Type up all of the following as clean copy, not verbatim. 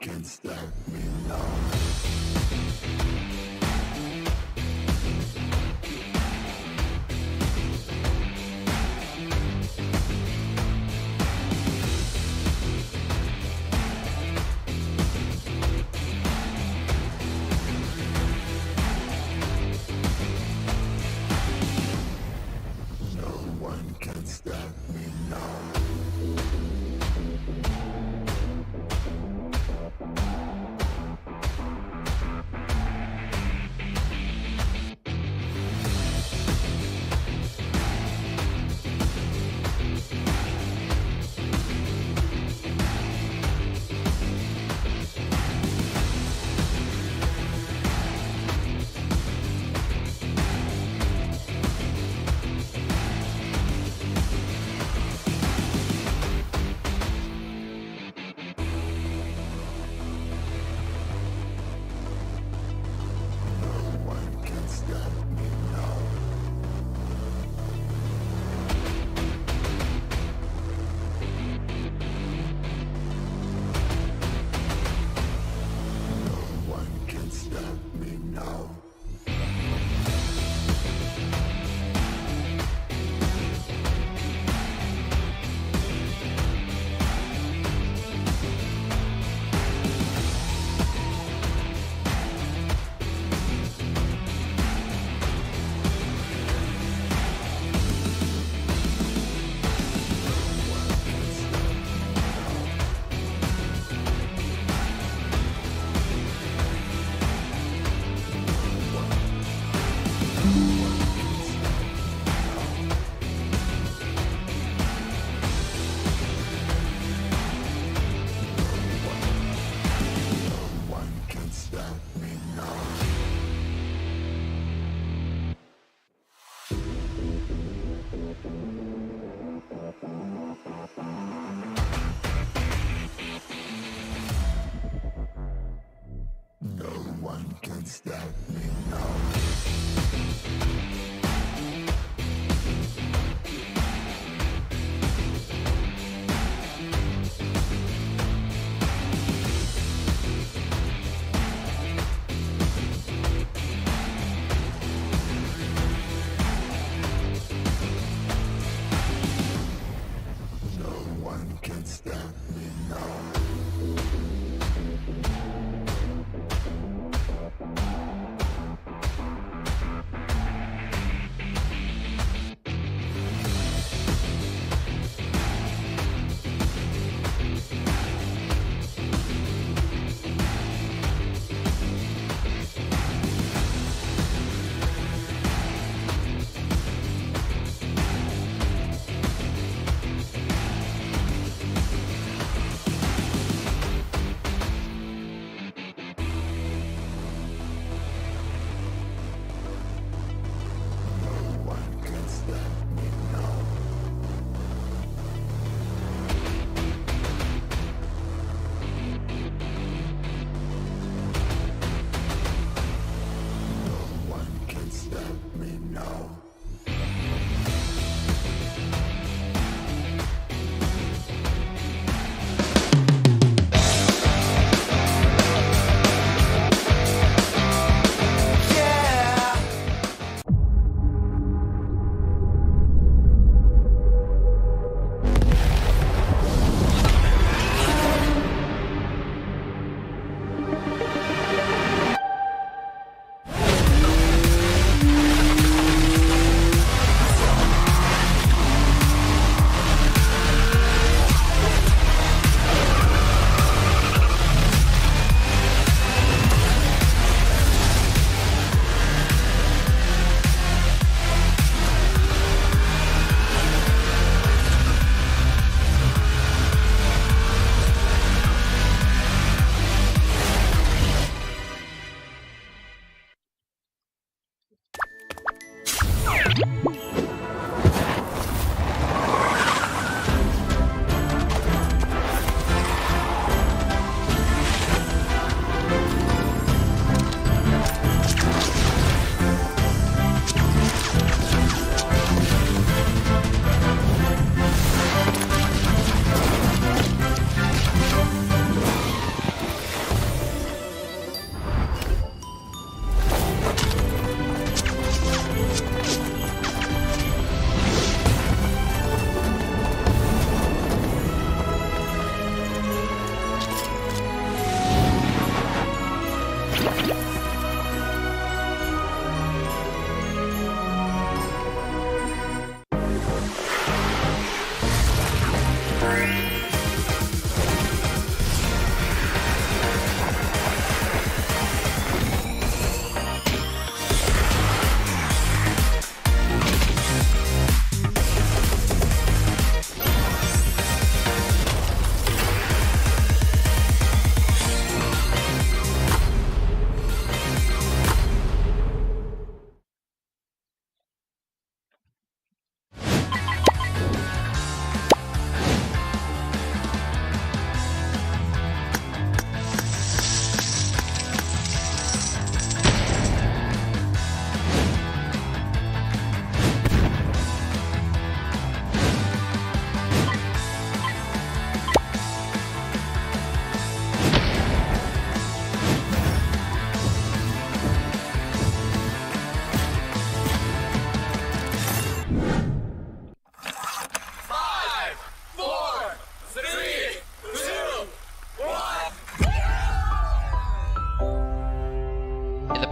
can stop me now.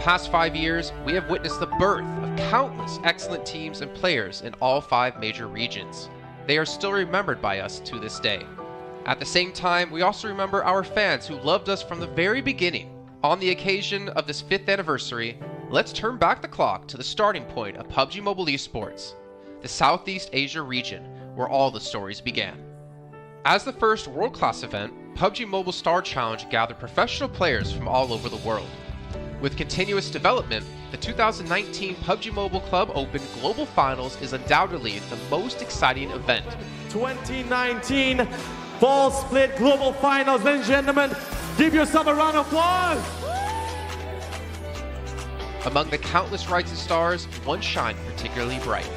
past 5 years, we have witnessed the birth of countless excellent teams and players in all 5 major regions. They are still remembered by us to this day. At the same time, we also remember our fans who loved us from the very beginning. On the occasion of this 5th anniversary, let's turn back the clock to the starting point of PUBG Mobile Esports, the Southeast Asia region, where all the stories began. As the first world-class event, PUBG Mobile Star Challenge gathered professional players from all over the world. With continuous development, the 2019 PUBG Mobile Club Open Global Finals is undoubtedly the most exciting event. 2019 Fall Split Global Finals, ladies and gentlemen, give yourself a round of applause! Among the countless rising stars, one shined particularly bright.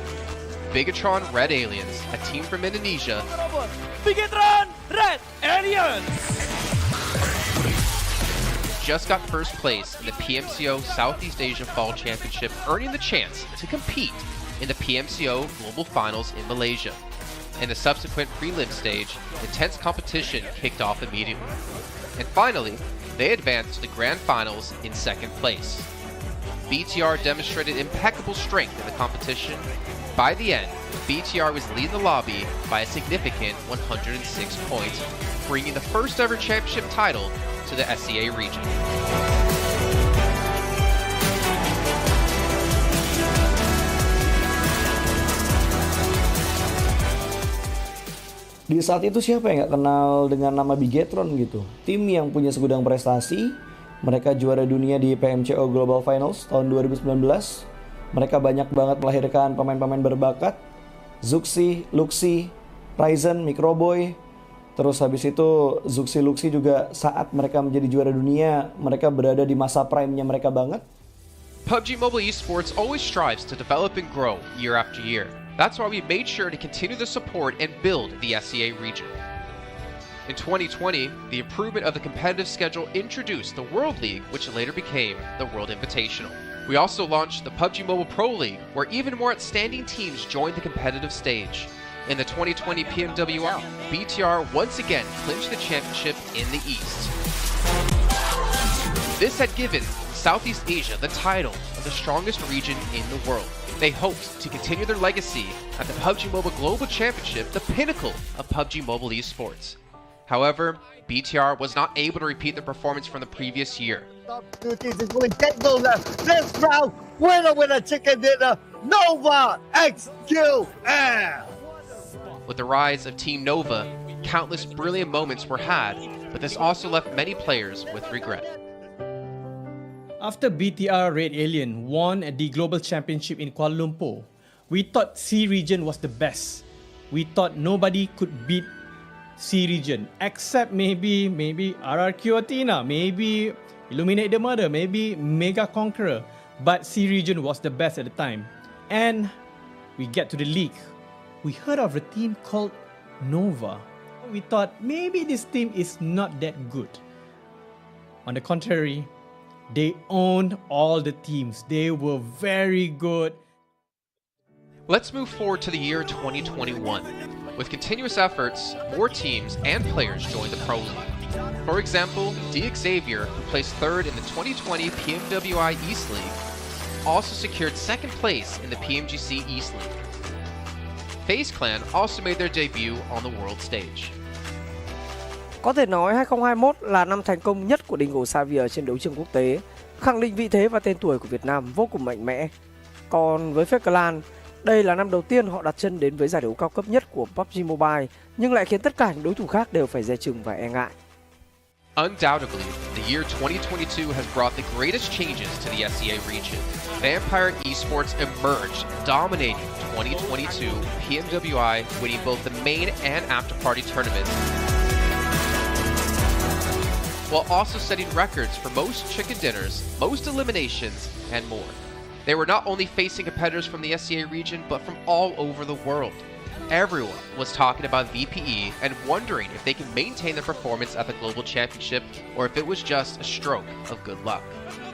Bigatron Red Aliens, a team from Indonesia, Bigatron Red Aliens! just got first place in the PMCO Southeast Asia Fall Championship, earning the chance to compete in the PMCO Global Finals in Malaysia. In the subsequent prelim stage, intense competition kicked off immediately. And finally, they advanced to the Grand Finals in 2nd place. BTR demonstrated impeccable strength in the competition. By the end, BTR was leading the lobby by a significant 106 points, bringing the first ever championship title to the SEA region. Di saat itu siapa yang nggak kenal dengan nama Bigatron gitu? Tim yang punya segudang prestasi, mereka juara dunia di PMCO Global Finals tahun 2019. Mereka banyak banget melahirkan pemain-pemain berbakat, Zuxi, Luxi, Ryzen, Microboy. Terus habis itu Zuxi, Luxi juga saat mereka menjadi juara dunia, mereka berada di masa prime-nya mereka banget. PUBG Mobile Esports always strives to develop and grow year after year. That's why we made sure to continue the support and build the SEA region. In 2020, the improvement of the competitive schedule introduced the World League, which later became the World Invitational. We also launched the PUBG Mobile Pro League, where even more outstanding teams joined the competitive stage. In the 2020 PMWL, BTR once again clinched the championship in the East. This had given Southeast Asia the title of the strongest region in the world. They hoped to continue their legacy at the PUBG Mobile Global Championship, the pinnacle of PUBG Mobile Esports. However, BTR was not able to repeat the performance from the previous year. This round, winner, chicken dinner, Nova XQL! With the rise of Team Nova, countless brilliant moments were had, but this also left many players with regret. After BTR Red Alien won at the Global Championship in Kuala Lumpur, we thought C region was the best. We thought nobody could beat C region, except maybe RRQ Athena, maybe Illuminate the Murder, maybe Mega Conqueror. But C region was the best at the time. And we get to the league. We heard of a team called Nova. We thought maybe this team is not that good. On the contrary, they owned all the teams. They were very good. Let's move forward to the year 2021. With continuous efforts, more teams and players joined the Pro League. For example, Xavier, who placed 3rd in the 2020 PMWI East League, also secured 2nd place in the PMGC East League. FaZe Clan also made their debut on the world stage. Có thể nói 2021 là năm thành công nhất của Dingo Xavier trên đấu trường quốc tế, khẳng định vị thế và tên tuổi của Việt Nam vô cùng mạnh mẽ. Còn với FaZe Clan, đây là năm đầu tiên họ đặt chân đến với giải đấu cao cấp nhất của PUBG Mobile, nhưng lại khiến tất cả những đối thủ khác đều phải dè chừng và e ngại. Undoubtedly, the year 2022 has brought the greatest changes to the SEA region. Vampire Esports emerged, dominating 2022 PMWI, winning both the main and after-party tournaments, while also setting records for most chicken dinners, most eliminations, and more. They were not only facing competitors from the SEA region, but from all over the world. Everyone was talking about VPE and wondering if they can maintain their performance at the Global Championship or if it was just a stroke of good luck.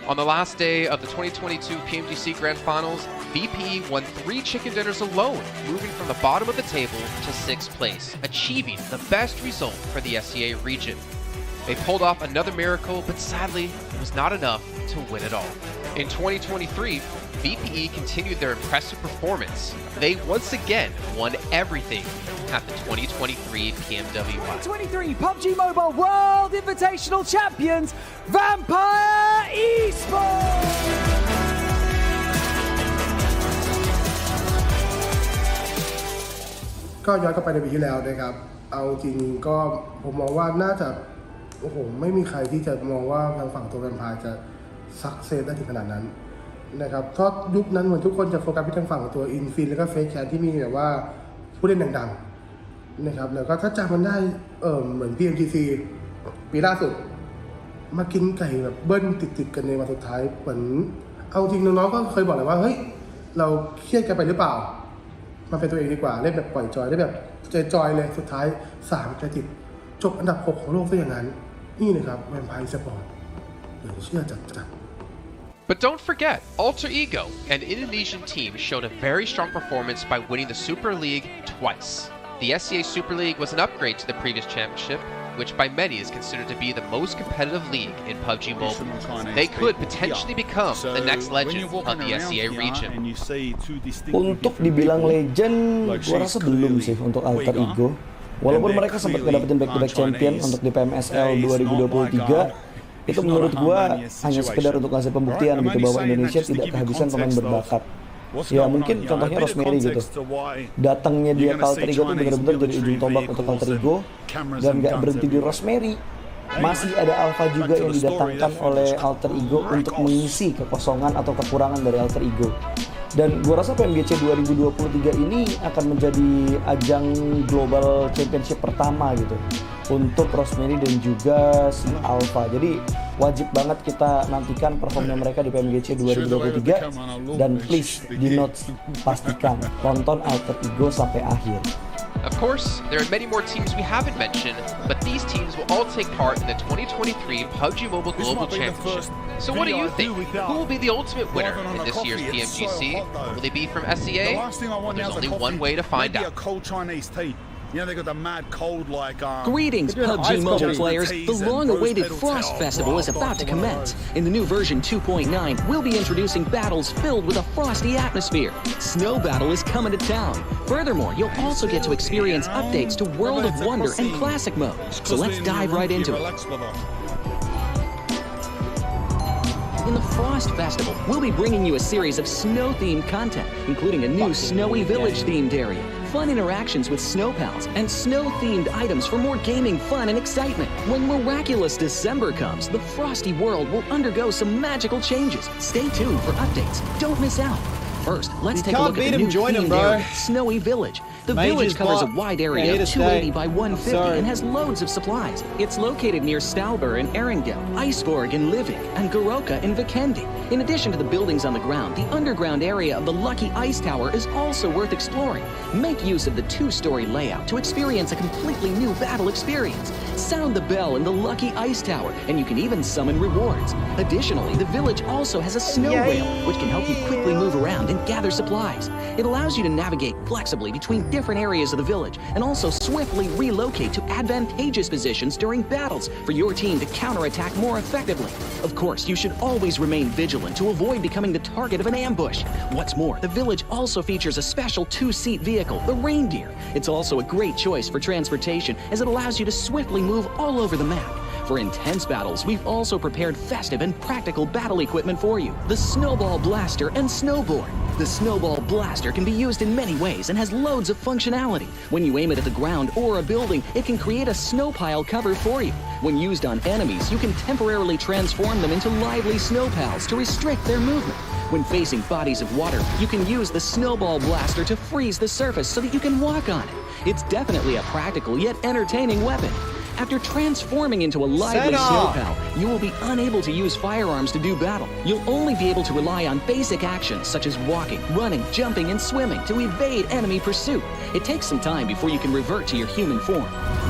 On the last day of the 2022 PMGC Grand Finals, VPE won 3 chicken dinners alone, moving from the bottom of the table to 6th place, achieving the best result for the SEA region. They pulled off another miracle, but sadly, it was not enough to win it all. In 2023, VPE continued their impressive performance. They once again won everything at the 2023 PMWI. 2023 PUBG Mobile World Invitational Champions, Vampire Esports! ก็ย้อนกลับไปในปีที่แล้วนะครับเอาจริงก็ผมมองว่าน่าจะโอ้โหไม่มีใครที่จะมองว่าทางฝั่งตัวแวมไพร์จะซักเซสได้ถึงขนาดนั้นนะครับเพราะยุคนั้นเหมือนทุกคนจะโฟกัสไปทางฝั่งตัวอินฟินแล้วก็เฟซแคนที่มีแบบว่าผู้เล่นดังๆนะครับแล้วก็ถ้าจำมันได้เหมือน PMGC ปีล่าสุดมากินไก่แบบเบิ้ลติดๆกันในวันสุดท้ายเหมือนเอาจริงน้องๆก็เคยบอกเลยว่าเฮ้ยเราเครียดกันไปหรือเปล่ามันเป็นตัวเองดีกว่าเล่นแบบปล่อยจอยได้แบบจอยเลยสุดท้าย3คะแนนติดจบอันดับ6ของโลกซะอย่างนั้นนี่นะครับแวมไพร์สปอร์ตเหลือเชื่อจัด But don't forget, Alter Ego, an Indonesian team, showed a very strong performance by winning the Super League twice. The SCA Super League was an upgrade to the previous championship, which by many is considered to be the most competitive league in PUBG Mobile. They could potentially become the next legend of the SCA region. Untuk dibilang legend, gua rasa belum sih untuk Alter Ego. Walaupun mereka sempat ngedapetin back-to-back champion untuk di PMSL 2023, itu menurut gua hanya sekedar untuk ngasih pembuktian gitu bahwa Indonesia tidak kehabisan pemain berbakat. Ya mungkin contohnya Rosemary gitu. Datangnya dia ke Alter Ego itu benar-benar jadi ujung tombak untuk Alter Ego dan nggak berhenti di Rosemary. Masih ada Alpha juga yang didatangkan oleh Alter Ego untuk mengisi kekosongan atau kekurangan dari Alter Ego. Dan gue rasa PMGC 2023 ini akan menjadi ajang global championship pertama gitu untuk Rosemary dan juga si Alpha. Jadi wajib banget kita nantikan performnya mereka di PMGC 2023 dan please di notes pastikan tonton Alter Ego sampai akhir. Of course, there are many more teams we haven't mentioned, but these teams will all take part in the 2023 PUBG Mobile Global Championship. So what do you think? Who will be the ultimate winner in this year's PMGC? Will they be from SCA? Well, there's only one way to find out. You know, they got the mad cold like Greetings, PUBG Mobile players. The long-awaited Frost Festival is about to commence. In the new version 2.9, we'll be introducing battles filled with a frosty atmosphere. Snow Battle is coming to town. Furthermore, you'll also get to experience updates to World of Wonder and Classic Mode. So let's dive right into it. In the Frost Festival, we'll be bringing you a series of snow-themed content, including a new Snowy Village-themed area, fun interactions with snow pals, and snow-themed items for more gaming fun and excitement. When miraculous December comes, the Frosty world will undergo some magical changes. Stay tuned for updates. Don't miss out. First, let's take a look at the new themed area, Snowy Village. The village covers a wide area of 280 by 150 and has loads of supplies. It's located near Stalber in Erringdale, Iceborg in Livik, and Goroka in Vikendi. In addition to the buildings on the ground, the underground area of the Lucky Ice Tower is also worth exploring. Make use of the two-story layout to experience a completely new battle experience. Sound the bell in the Lucky Ice Tower, and you can even summon rewards. Additionally, the village also has a snow rail, which can help you quickly move around and gather supplies. It allows you to navigate flexibly between different areas of the village and also swiftly relocate to advantageous positions during battles for your team to counterattack more effectively. Of course, you should always remain vigilant to avoid becoming the target of an ambush. What's more, the village also features a special two-seat vehicle, the Reindeer. It's also a great choice for transportation as it allows you to swiftly move all over the map. For intense battles, we've also prepared festive and practical battle equipment for you. The Snowball Blaster and Snowboard. The Snowball Blaster can be used in many ways and has loads of functionality. When you aim it at the ground or a building, it can create a snow pile cover for you. When used on enemies, you can temporarily transform them into lively snow pals to restrict their movement. When facing bodies of water, you can use the Snowball Blaster to freeze the surface so that you can walk on it. It's definitely a practical yet entertaining weapon. After transforming into a lively snow pal, you will be unable to use firearms to do battle. You'll only be able to rely on basic actions such as walking, running, jumping, and swimming to evade enemy pursuit. It takes some time before you can revert to your human form.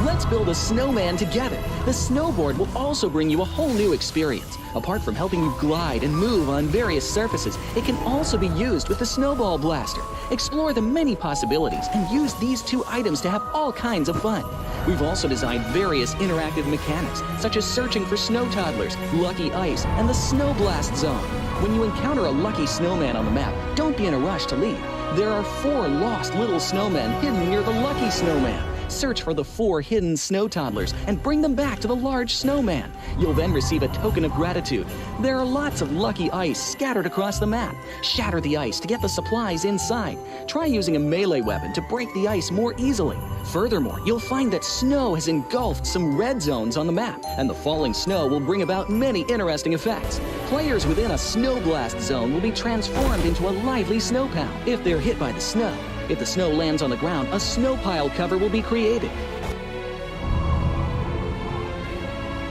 Let's build a snowman together. The snowboard will also bring you a whole new experience. Apart from helping you glide and move on various surfaces, it can also be used with the Snowball Blaster. Explore the many possibilities and use these two items to have all kinds of fun. We've also designed very various interactive mechanics, such as searching for snow toddlers, lucky ice, and the snow blast zone. When you encounter a lucky snowman on the map, don't be in a rush to leave. There are 4 lost little snowmen hidden near the lucky snowman. Search for the 4 hidden snow toddlers and bring them back to the large snowman. You'll then receive a token of gratitude. There are lots of lucky ice scattered across the map. Shatter the ice to get the supplies inside. Try using a melee weapon to break the ice more easily. Furthermore, you'll find that snow has engulfed some red zones on the map, and the falling snow will bring about many interesting effects. Players within a snow blast zone will be transformed into a lively snow pal if they're hit by the snow. If the snow lands on the ground, a snow pile cover will be created.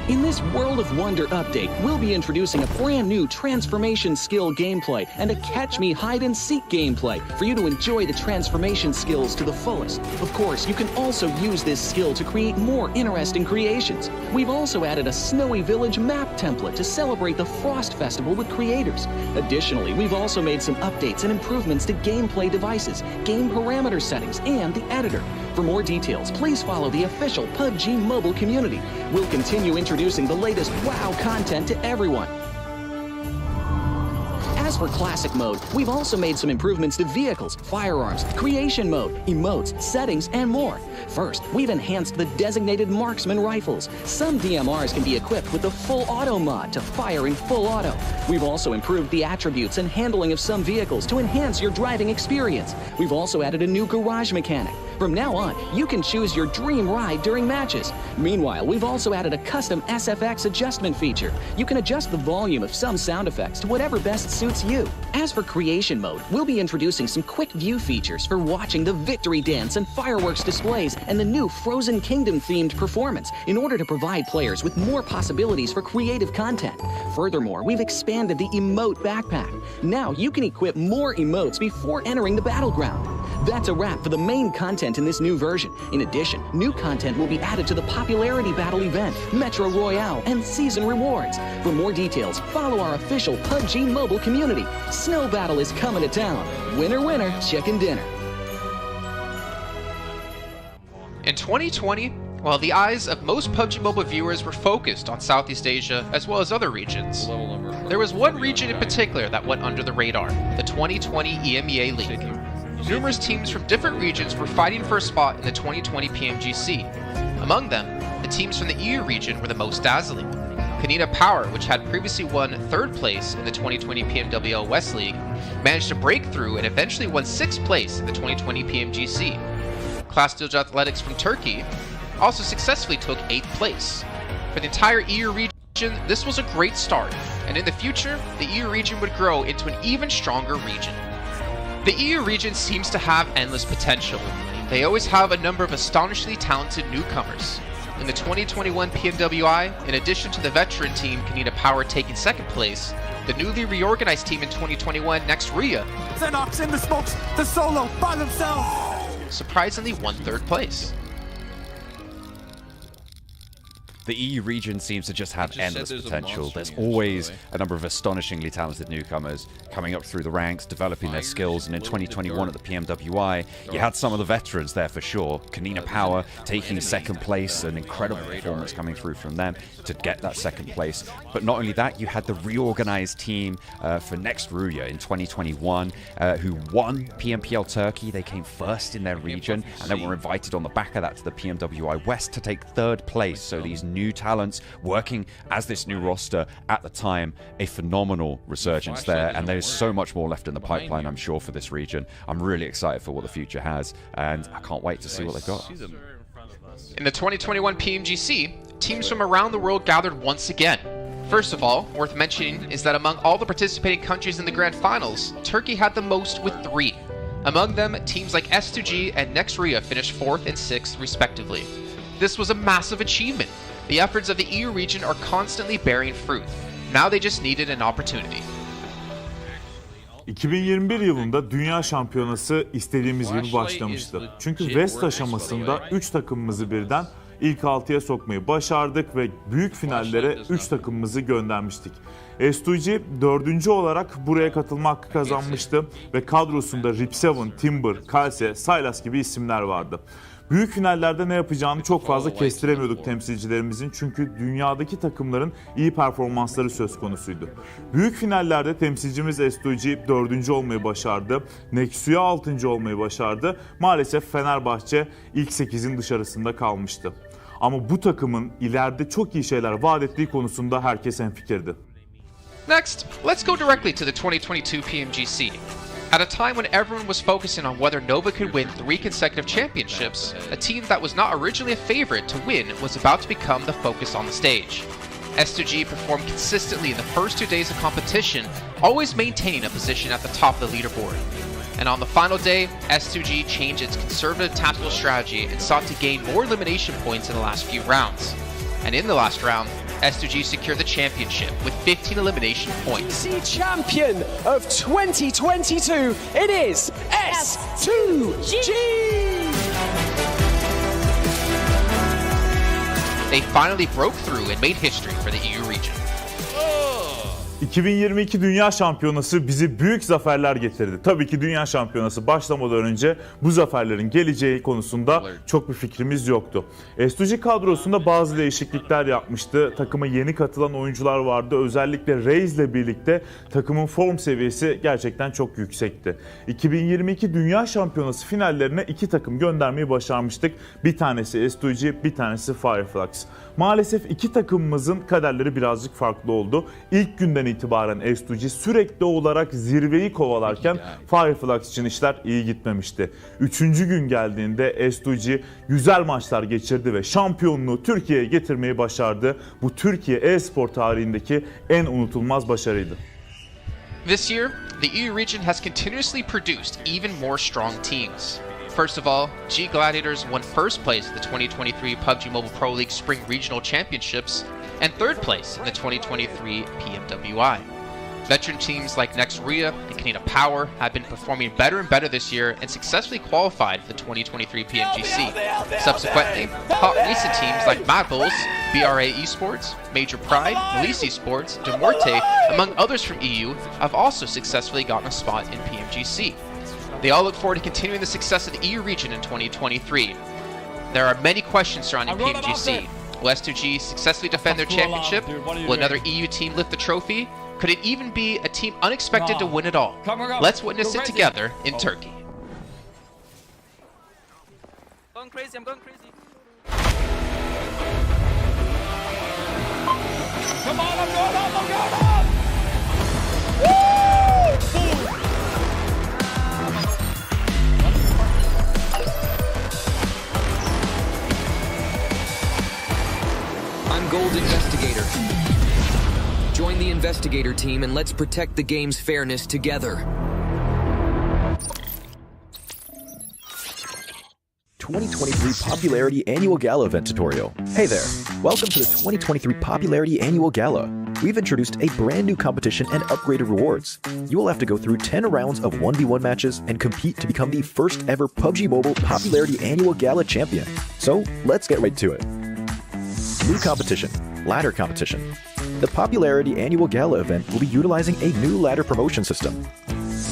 In this World of Wonder update, we'll be introducing a brand new transformation skill gameplay and a catch me hide and seek gameplay for you to enjoy the transformation skills to the fullest. Of course, you can also use this skill to create more interesting creations. We've also added a Snowy Village map template to celebrate the Frost Festival with creators. Additionally, we've also made some updates and improvements to gameplay devices, game parameter settings, and the editor. For more details, please follow the official PUBG mobile community. We'll continue introducing the latest WoW content to everyone. As for Classic Mode, we've also made some improvements to vehicles, firearms, creation mode, emotes, settings, and more. First, we've enhanced the designated marksman rifles. Some DMRs can be equipped with the full auto mod to fire in full auto. We've also improved the attributes and handling of some vehicles to enhance your driving experience. We've also added a new garage mechanic. From now on, you can choose your dream ride during matches. Meanwhile, we've also added a custom SFX adjustment feature. You can adjust the volume of some sound effects to whatever best suits you. As for creation mode, we'll be introducing some quick view features for watching the victory dance and fireworks displays and the new Frozen Kingdom themed performance in order to provide players with more possibilities for creative content. Furthermore, we've expanded the emote backpack. Now you can equip more emotes before entering the battleground. That's a wrap for the main content in this new version. In addition, new content will be added to the popularity battle event, Metro Royale, and season rewards. For more details, follow our official PUBG mobile community. Snow Battle is coming to town. Winner, winner, chicken dinner. In 2020, while the eyes of most PUBG Mobile viewers were focused on Southeast Asia as well as other regions, there was one region in particular that went under the radar, the 2020 EMEA League. Numerous teams from different regions were fighting for a spot in the 2020 PMGC. Among them, the teams from the EU region were the most dazzling. Kanina Power, which had previously won 3rd place in the 2020 PMWL West League, managed to break through and eventually won 6th place in the 2020 PMGC. Class Dilge Athletics from Turkey also successfully took 8th place. For the entire EU region, this was a great start, and in the future, the EU region would grow into an even stronger region. The EU region seems to have endless potential. They always have a number of astonishingly talented newcomers. In the 2021 PMWI, in addition to the veteran team Kanina Power taking 2nd place, the newly reorganized team in 2021, Next Ria, Xenox in the smokes, the solo by themselves, surprisingly won 3rd place. The EU region seems to just have endless potential. There's always a number of astonishingly talented newcomers coming up through the ranks, developing their skills, and in 2021 at the PMWI, you had some of the veterans there for sure. Kanina Power taking 2nd place, an incredible performance coming through from them to get that 2nd place. But not only that, you had the reorganized team for Next Ruya in 2021 who won PMPL Turkey. They came 1st in their region and then were invited on the back of that to the PMWI West to take 3rd place. So these new talents working as this new roster at the time, a phenomenal resurgence there, and there's so much more left in the pipeline, I'm sure, for this region. I'm really excited for what the future has, and I can't wait to see what they've got. In the 2021 PMGC, teams from around the world gathered once again. First of all, worth mentioning is that among all the participating countries in the grand finals, Turkey had the most with 3. Among them, teams like S2G and Next Ria finished 4th and 6th respectively. This was a massive achievement. The efforts of the EU region are constantly bearing fruit. Now they just needed an opportunity. 2021 yılında Dünya Şampiyonası istediğimiz gibi başlamıştı. Çünkü West aşamasında 3 takımımızı birden ilk 6'ya sokmayı başardık ve büyük finallere 3 takımımızı göndermiştik. S2G 4. olarak buraya katılma hakkı kazanmıştı ve kadrosunda Rip7, Timber, Kalse, Sylas gibi isimler vardı. Büyük finallerde ne yapacağını çok fazla kestiremiyorduk temsilcilerimizin, çünkü dünyadaki takımların iyi performansları söz konusuydu. Büyük finallerde temsilcimiz S2G 4. olmayı başardı, Nexu'ya 6. olmayı başardı. Maalesef Fenerbahçe ilk 8'in dışarısında kalmıştı. Ama bu takımın ileride çok iyi şeyler vaat ettiği konusunda herkes hemfikirdi. Next, let's go directly to the 2022 PMGC. At a time when everyone was focusing on whether Nova could win 3 consecutive championships, a team that was not originally a favorite to win was about to become the focus on the stage. S2G performed consistently in the first 2 days of competition, always maintaining a position at the top of the leaderboard. And on the final day, S2G changed its conservative tactical strategy and sought to gain more elimination points in the last few rounds. And in the last round, S2G secured the championship with 15 elimination points. Champion of 2022, it is S2G! They finally broke through and made history for the EU region. 2022 Dünya Şampiyonası bizi büyük zaferler getirdi. Tabii ki Dünya Şampiyonası başlamadan önce bu zaferlerin geleceği konusunda çok bir fikrimiz yoktu. S2G kadrosunda bazı değişiklikler yapmıştı. Takıma yeni katılan oyuncular vardı. Özellikle Reis ile birlikte takımın form seviyesi gerçekten çok yüksekti. 2022 Dünya Şampiyonası finallerine 2 takım göndermeyi başarmıştık. Bir tanesi S2G, bir tanesi Fireflux. Maalesef 2 takımımızın kaderleri birazcık farklı oldu. İlk günden itibaren S2G sürekli olarak zirveyi kovalarken Fireflux için işler iyi gitmemişti. 3. gün geldiğinde S2G güzel maçlar geçirdi ve şampiyonluğu Türkiye'ye getirmeyi başardı. Bu Türkiye e-spor tarihindeki en unutulmaz başarıydı. This year, the EU region has continuously produced even more strong teams. First of all, G Gladiators won first place at the 2023 PUBG Mobile Pro League Spring Regional Championships and third place in the 2023 PMWI. Veteran teams like Nexuria and Canada Power have been performing better and better this year and successfully qualified for the 2023 PMGC. Subsequently, hot recent teams like Mad Bulls, BRA Esports, Major Pride, Melise Esports, Demorte, among others from EU, have also successfully gotten a spot in PMGC. They all look forward to continuing the success of the EU region in 2023. There are many questions surrounding PMGC. Will S2G successfully defend their championship? Will another EU team lift the trophy? Could it even be a team unexpected to win it all? Let's witness it together in Turkey. Going crazy, I'm going crazy. Come on, I'm going up, I'm going up! Woo! I'm Gold Investigator. Join the Investigator team and let's protect the game's fairness together. 2023 Popularity Annual Gala event tutorial. Hey there, welcome to the 2023 Popularity Annual Gala. We've introduced a brand new competition and upgraded rewards. You will have to go through 10 rounds of 1v1 matches and compete to become the first ever PUBG Mobile Popularity Annual Gala champion. So let's get right to it. New competition, ladder competition. The Popularity Annual Gala event will be utilizing a new ladder promotion system.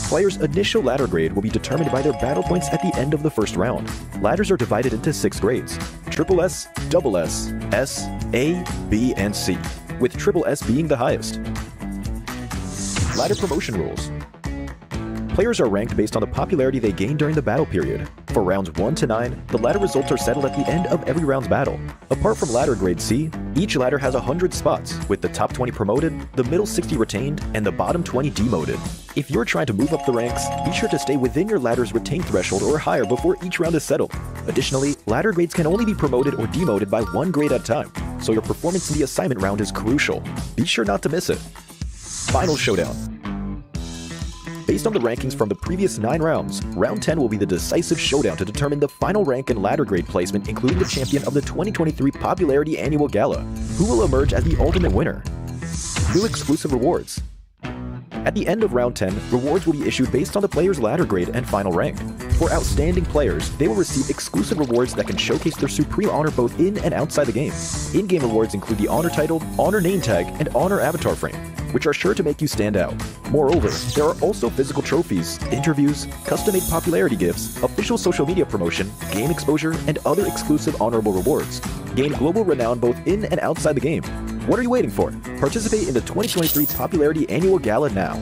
Players' initial ladder grade will be determined by their battle points at the end of the first round. Ladders are divided into 6 grades: Triple S, Double S, S, A, B, and C, with Triple S being the highest. Ladder promotion rules. Players are ranked based on the popularity they gain during the battle period. For rounds 1 to 9, the ladder results are settled at the end of every round's battle. Apart from ladder grade C, each ladder has 100 spots, with the top 20 promoted, the middle 60 retained, and the bottom 20 demoted. If you're trying to move up the ranks, be sure to stay within your ladder's retained threshold or higher before each round is settled. Additionally, ladder grades can only be promoted or demoted by 1 grade at a time, so your performance in the assignment round is crucial. Be sure not to miss it. Final showdown. Based on the rankings from the previous 9 rounds, round 10 will be the decisive showdown to determine the final rank and ladder grade placement, including the champion of the 2023 Popularity Annual Gala, who will emerge as the ultimate winner. New exclusive rewards. At the end of round 10, rewards will be issued based on the player's ladder grade and final rank. For outstanding players, they will receive exclusive rewards that can showcase their supreme honor both in and outside the game. In-game rewards include the honor title, honor name tag, and honor avatar frame, which are sure to make you stand out. Moreover, there are also physical trophies, interviews, custom-made popularity gifts, official social media promotion, game exposure, and other exclusive honorable rewards. Gain global renown both in and outside the game. What are you waiting for? Participate in the 2023 Popularity Annual Gala now.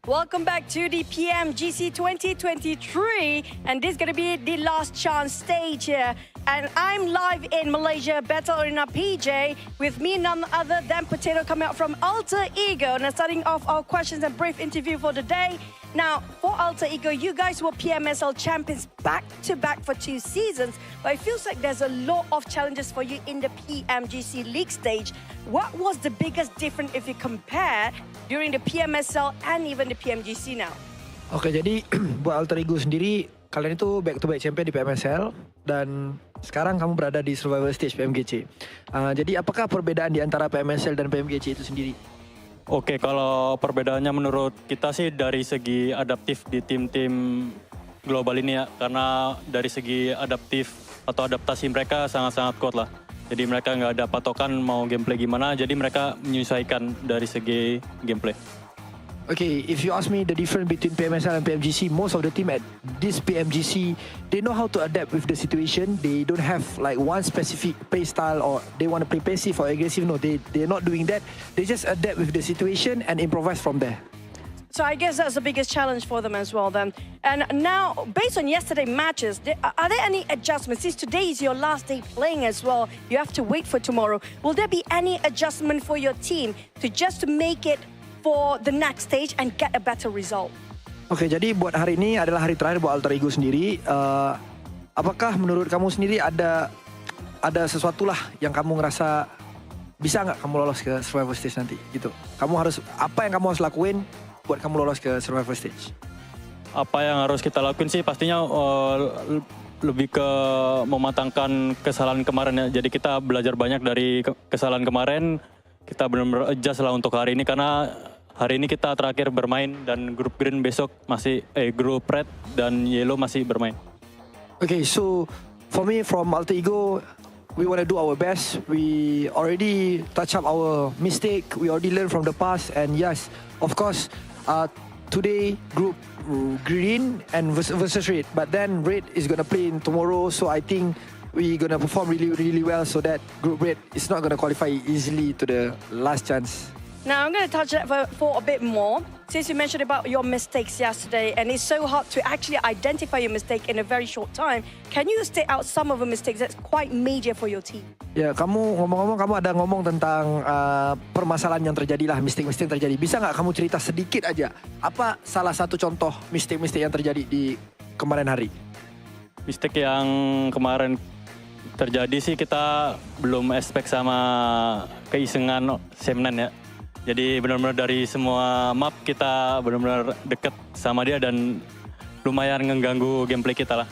Welcome back to the PMGC 2023, and this is going to be the last chance stage here. And I'm live in Malaysia, Battle Arena PJ, with me none other than Potato coming out from Alter Ego. Now starting off our questions and brief interview for the day. Now, for Alter Ego, you guys were PMSL champions back-to-back for 2 seasons, but it feels like there's a lot of challenges for you in the PMGC League stage. What was the biggest difference if you compare during the PMSL and even the PMGC now? Oke, jadi buat Alter Ego sendiri, kalian itu back-to-back champion di PMSL dan sekarang kamu berada di survival stage PMGC. Jadi apakah perbedaan di antara PMSL dan PMGC itu sendiri? Oke, kalau perbedaannya menurut kita sih dari segi adaptif di tim-tim global ini ya. Karena dari segi adaptif atau adaptasi mereka sangat-sangat kuat lah. Jadi mereka nggak ada patokan mau gameplay gimana, jadi mereka menyesuaikan dari segi gameplay. Okay, if you ask me the difference between PMSL and PMGC, most of the team at this PMGC, they know how to adapt with the situation. They don't have like one specific play style or they want to play passive or aggressive. No, they're not doing that. They just adapt with the situation and improvise from there. So I guess that's the biggest challenge for them as well then. And now, based on yesterday's matches, are there any adjustments? Since today is your last day playing as well, you have to wait for tomorrow. Will there be any adjustment for your team to just make it for the next stage and get a better result? Oke, jadi buat hari ini adalah hari terakhir buat Alter Ego sendiri. Apakah menurut kamu sendiri ada sesuatu lah yang kamu ngerasa bisa nggak kamu lolos ke survival stage nanti gitu? Apa yang kamu harus lakuin buat kamu lolos ke survival stage? Apa yang harus kita lakuin sih pastinya lebih ke mematangkan kesalahan kemarin ya. Jadi kita belajar banyak dari kesalahan kemarin. Kita benar-benar adjust lah untuk hari ini karena hari ini kita terakhir bermain dan grup green besok masih grup red dan yellow masih bermain. Okay, so for me from Alter Ego, we want to do our best. We already touch up our mistake. We already learn from the past, and yes, of course, today group green and versus red, but then red is gonna play in tomorrow. So I think we're gonna perform really well so that group red is not gonna qualify easily to the last chance. Now I'm going to touch that for a bit more. Since you mentioned about your mistakes yesterday, and it's so hard to actually identify your mistake in a very short time, can you state out some of the mistakes that's quite major for your team? Ya, kamu ngomong-ngomong, kamu ada ngomong tentang permasalahan yang terjadi lah, mistake-mistake terjadi. Bisa nggak kamu cerita sedikit aja, apa salah satu contoh mistake-mistake yang terjadi di kemarin hari? Mistake yang kemarin terjadi sih kita belum expect sama keisengan Semnan ya. Jadi benar-benar dari semua map kita benar-benar deket sama dia dan lumayan mengganggu gameplay kita lah.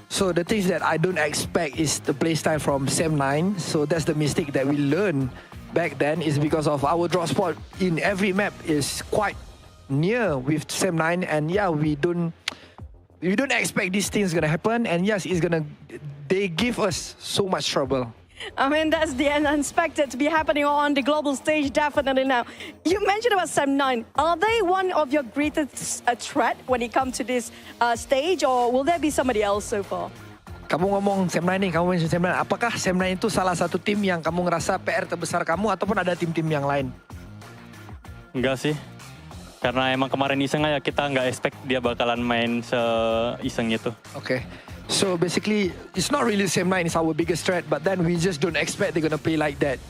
So the things that I don't expect is the playstyle from Sem9. So that's the mistake that we learned back then is because of our drop spot in every map is quite near with Sem9, and yeah, we don't expect these things gonna happen, and yes, they give us so much trouble. I mean, that's the unexpected to be happening on the global stage, definitely now. You mentioned about Sem9. Are they one of your greatest threat when it comes to this stage, or will there be somebody else so far? Kamu ngomong Sem9 nih, kamu mention Sem9. Apakah Sem9 itu salah satu tim yang kamu ngerasa PR terbesar kamu, ataupun ada tim-tim yang lain? Enggak sih. Karena emang kemarin iseng aja, kita nggak expect dia bakalan main se-iseng itu. Okay. So basically, it's not really Sem9 is our biggest threat, but then we just don't expect they're gonna play like that.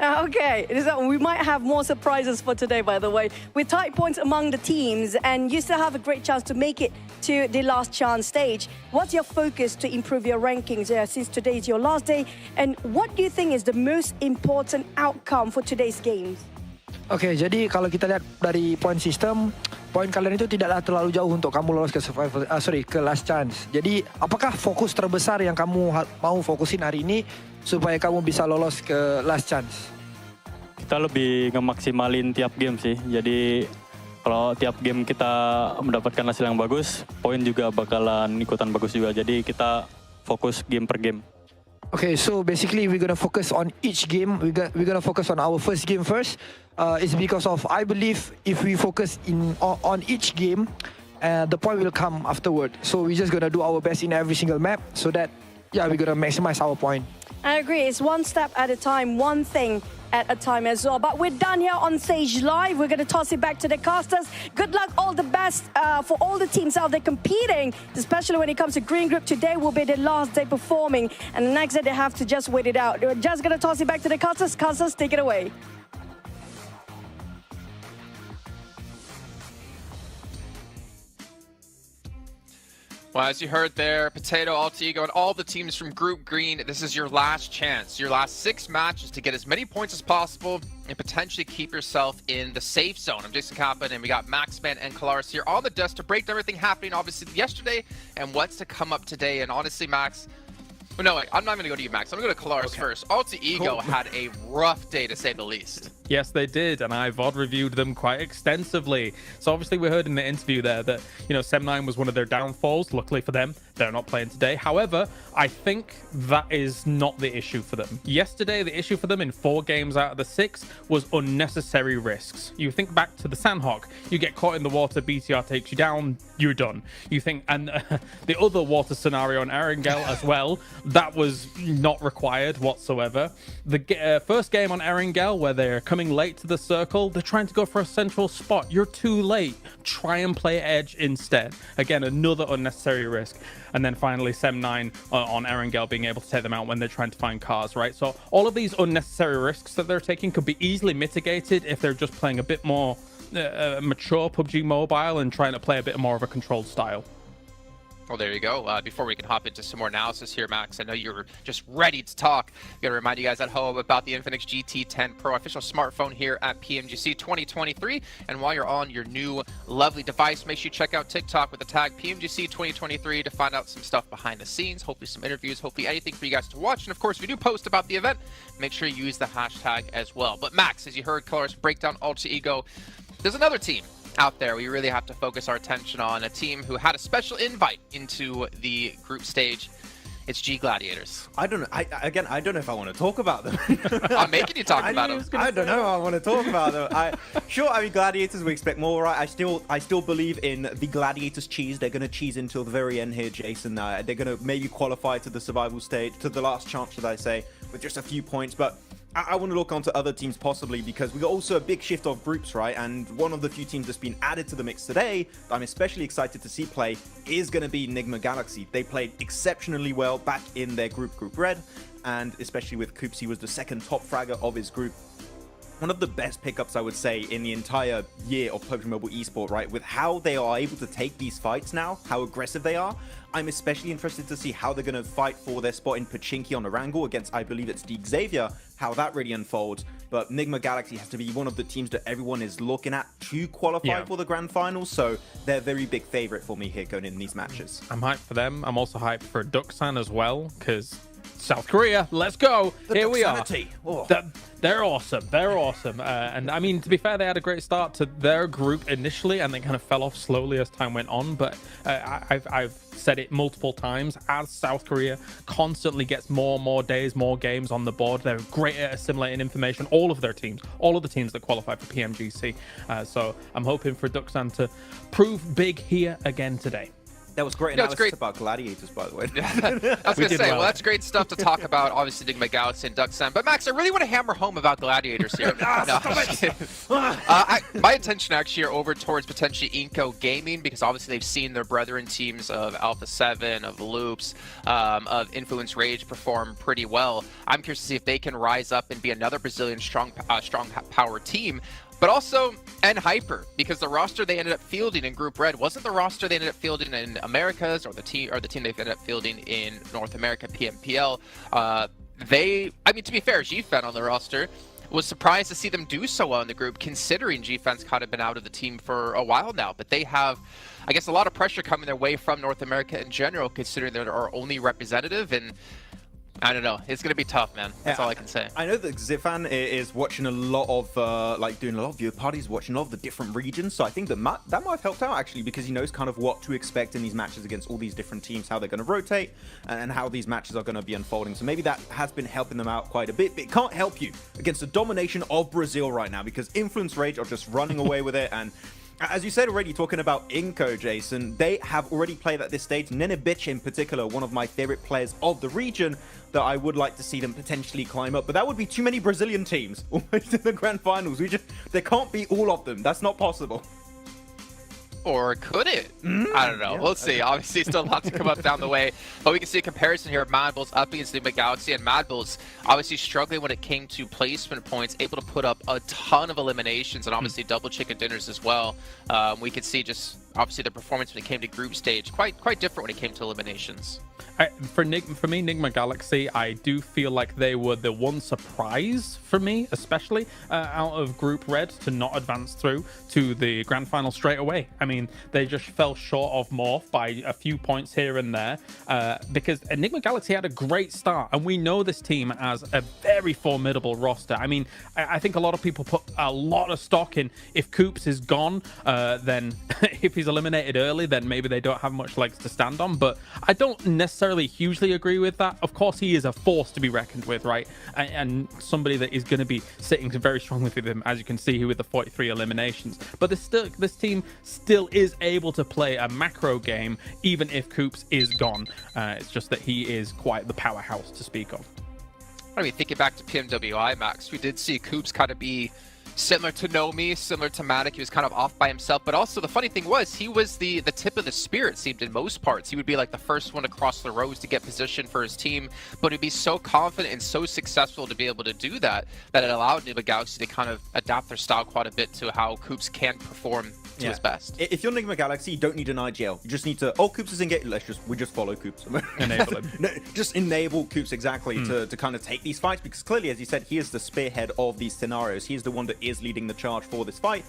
Okay, so we might have more surprises for today, by the way. With tight points among the teams, and you still have a great chance to make it to the last chance stage. What's your focus to improve your rankings since today is your last day? And what do you think is the most important outcome for today's games? Oke, jadi kalau kita lihat dari point system, poin kalian itu tidaklah terlalu jauh untuk kamu lolos ke ke last chance. Jadi, apakah fokus terbesar yang kamu mau fokusin hari ini supaya kamu bisa lolos ke last chance? Kita lebih ngemaksimalin tiap game sih. Jadi kalau tiap game kita mendapatkan hasil yang bagus, poin juga bakalan ikutan bagus juga. Jadi kita fokus game per game. Okay, so basically we're gonna focus on each game. We're gonna focus on our first game first. It's because of I believe if we focus on each game, the point will come afterward. So we're just gonna do our best in every single map so that we're gonna maximize our point. I agree. It's one step at a time, one thing at a time as well. But we're done here on Stage Live. We're going to toss it back to the casters. Good luck, all the best for all the teams out there competing, especially when it comes to Green Group. Today will be the last day performing, and the next day they have to just wait it out. We're just going to toss it back to the casters. Casters, take it away. Well, as you heard there, Potato, Alter Ego, and all the teams from Group Green, this is your last chance. Your last 6 matches to get as many points as possible and potentially keep yourself in the safe zone. I'm Jason Kappa, and we got Maxman and Kalaris here on the desk to break down everything happening, obviously, yesterday and what's to come up today. And honestly, Max, well, no, I'm not going to go to you, Max. I'm going to go to Kalaris first. Alter Ego had a rough day, to say the least. Yes, they did, and I VOD reviewed them quite extensively. So obviously we heard in the interview there that, you know, Sem9 was one of their downfalls. Luckily for them, they're not playing today. However, I think that is not the issue for them. Yesterday, the issue for them in 4 games out of the 6 was unnecessary risks. You think back to the Sandhawk, you get caught in the water, BTR takes you down, you're done. You think, and the other water scenario in Erangel as well, that was not required whatsoever. The first game on Erangel, where they're coming late to the circle, they're trying to go for a central spot. You're too late. Try and play edge instead. Again, another unnecessary risk. And then finally, Sem9 on Erangel being able to take them out when they're trying to find cars, right? So all of these unnecessary risks that they're taking could be easily mitigated if they're just playing a bit more mature PUBG Mobile and trying to play a bit more of a controlled style. Well, there you go. Before we can hop into some more analysis here, Max, I know you're just ready to talk. Got to remind you guys at home about the Infinix GT10 Pro official smartphone here at PMGC 2023. And while you're on your new lovely device, make sure you check out TikTok with the tag PMGC 2023 to find out some stuff behind the scenes, hopefully some interviews, hopefully anything for you guys to watch. And of course, if you do post about the event, make sure you use the hashtag as well. But Max, as you heard Kalaris break down Alter Ego, there's another team out there we really have to focus our attention on, a team who had a special invite into the group stage. It's G Gladiators. I don't know. I don't know if I want to talk about them. I'm making you talk about them. I don't know if I want to talk about them. I mean, Gladiators, we expect more, right? I still believe in the Gladiators cheese. They're going to cheese until the very end here, Jason. They're going to maybe qualify to the survival stage, to the last chance, should I say, with just a few points. But I want to look onto other teams possibly, because we got also a big shift of groups, right? And one of the few teams that's been added to the mix today that I'm especially excited to see play is going to be Nigma Galaxy. They played exceptionally well back in their Group Red, and especially with Coops, he was the second top fragger of his group. One of the best pickups, I would say, in the entire year of PUBG Mobile eSport, right? With how they are able to take these fights now, how aggressive they are. I'm especially interested to see how they're going to fight for their spot in Pachinki on Erangel against, I believe it's Deep Xavier, how that really unfolds. But Nigma Galaxy has to be one of the teams that everyone is looking at to qualify for the grand finals, so they're a very big favorite for me here going in these matches. I'm hyped for them. I'm also hyped for Duxan as well, because South Korea, let's go. Here we are. Oh. They're awesome. They're awesome. And I mean, to be fair, they had a great start to their group initially, and they kind of fell off slowly as time went on. But I've said it multiple times, as South Korea constantly gets more and more days, more games on the board, they're great at assimilating information. All of their teams, all of the teams that qualify for PMGC. So I'm hoping for Duxan to prove big here again today. That was great analysis about gladiators, by the way. I was going to say, well, that's great stuff to talk about, obviously, Enigma Galaxy and Duxan. But, Max, I really want to hammer home about gladiators here. My attention, actually, are over towards potentially Inco Gaming, because, obviously, they've seen their brethren teams of Alpha 7, of Loops, of Influence Rage perform pretty well. I'm curious to see if they can rise up and be another Brazilian strong power team. But also Hyper, because the roster they ended up fielding in Group Red wasn't the roster they ended up fielding in Americas, or the team they ended up fielding in North America PMPL. I mean, to be fair, GFan on the roster was surprised to see them do so well in the group, considering GFan's kind of been out of the team for a while now. But they have, I guess, a lot of pressure coming their way from North America in general, considering they're our only representative. And I don't know. It's going to be tough, man. That's all I can say. I know that Zifan is watching a lot of, doing a lot of viewer parties, watching a lot of the different regions. So I think that might have helped out, actually, because he knows kind of what to expect in these matches against all these different teams, how they're going to rotate, and how these matches are going to be unfolding. So maybe that has been helping them out quite a bit. But it can't help you against the domination of Brazil right now, because Influence Rage are just running away with it. And as you said already, talking about Inco, Jason, they have already played at this stage. Nenebich in particular, one of my favorite players of the region, that I would like to see them potentially climb up. But that would be too many Brazilian teams almost in the grand finals. They can't beat all of them. That's not possible. Or could it? I don't know. We'll see. Obviously, still a lot to come up down the way. But we can see a comparison here of Mad Bulls up against Enigma Galaxy. And Mad Bulls obviously struggling when it came to placement points, able to put up a ton of eliminations and obviously double chicken dinners as well. We could see just obviously the performance when it came to group stage quite different when it came to eliminations. For me, Enigma Galaxy, I do feel like they were the one surprise for me, especially out of Group Red, to not advance through to the grand final straight away. I mean, they just fell short of Morph by a few points here and there, because Enigma Galaxy had a great start, and we know this team as a very formidable roster. I mean, I think a lot of people put a lot of stock in if Coops is gone, then if he's eliminated early, then maybe they don't have much legs to stand on. But I don't necessarily hugely agree with that. Of course, he is a force to be reckoned with, right? And somebody that is going to be sitting very strongly with him, as you can see here with the 43 eliminations. But this team still is able to play a macro game, even if Coops is gone. It's just that he is quite the powerhouse to speak of. I mean, thinking back to PMWI, Max, we did see Coops kind of be similar to Nomi, similar to Matic. He was kind of off by himself, but also the funny thing was he was the tip of the spear, it seemed, in most parts. He would be like the first one to cross the roads to get position for his team, but he'd be so confident and so successful to be able to do that it allowed Enigma Galaxy to kind of adapt their style quite a bit to how Coops can perform to his best. If you're Enigma Galaxy, you don't need an IGL. You just need to, Coops is engaged, we just follow Coops. Enable him. No, just enable Coops, exactly, to kind of take these fights, because clearly, as you said, he is the spearhead of these scenarios. He is the one that is leading the charge for this fight,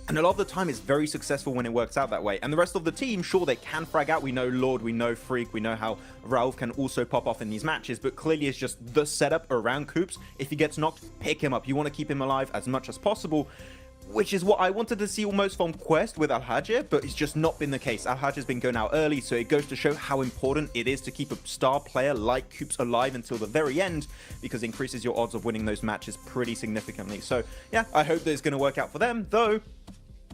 and a lot of the time it's very successful when it works out that way. And the rest of the team, sure, they can frag out. We know Lord, we know Freak, we know how Rauf can also pop off in these matches, but clearly it's just the setup around Coops. If he gets knocked, pick him up. You want to keep him alive as much as possible, which is what I wanted to see almost from Quest with Al-Hajj, but it's just not been the case. Al-Hajj has been going out early, so it goes to show how important it is to keep a star player like Coops alive until the very end, because it increases your odds of winning those matches pretty significantly. So yeah, I hope that it's going to work out for them, though.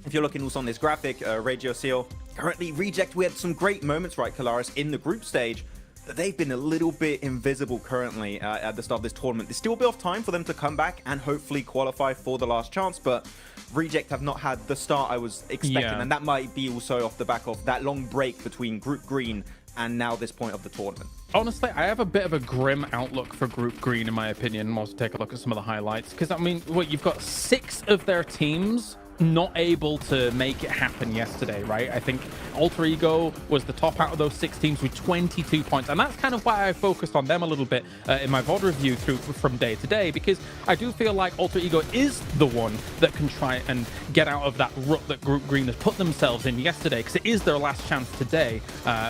If you're looking also on this graphic, Radio Seal, currently Reject, we had some great moments, right, Kalaris, in the group stage, but they've been a little bit invisible currently at the start of this tournament. There's still a bit of time for them to come back and hopefully qualify for the last chance, but Reject have not had the start I was expecting, and that might be also off the back of that long break between Group Green and now this point of the tournament. Honestly, I have a bit of a grim outlook for Group Green, in my opinion. We'll also take a look at some of the highlights, because, I mean, you've got 6 of their teams not able to make it happen yesterday, right? I think Alter Ego was the top out of those 6 teams with 22 points, and that's kind of why I focused on them a little bit in my VOD review from day to day, because I do feel like Alter Ego is the one that can try and get out of that rut that Group Green has put themselves in yesterday, because it is their last chance today.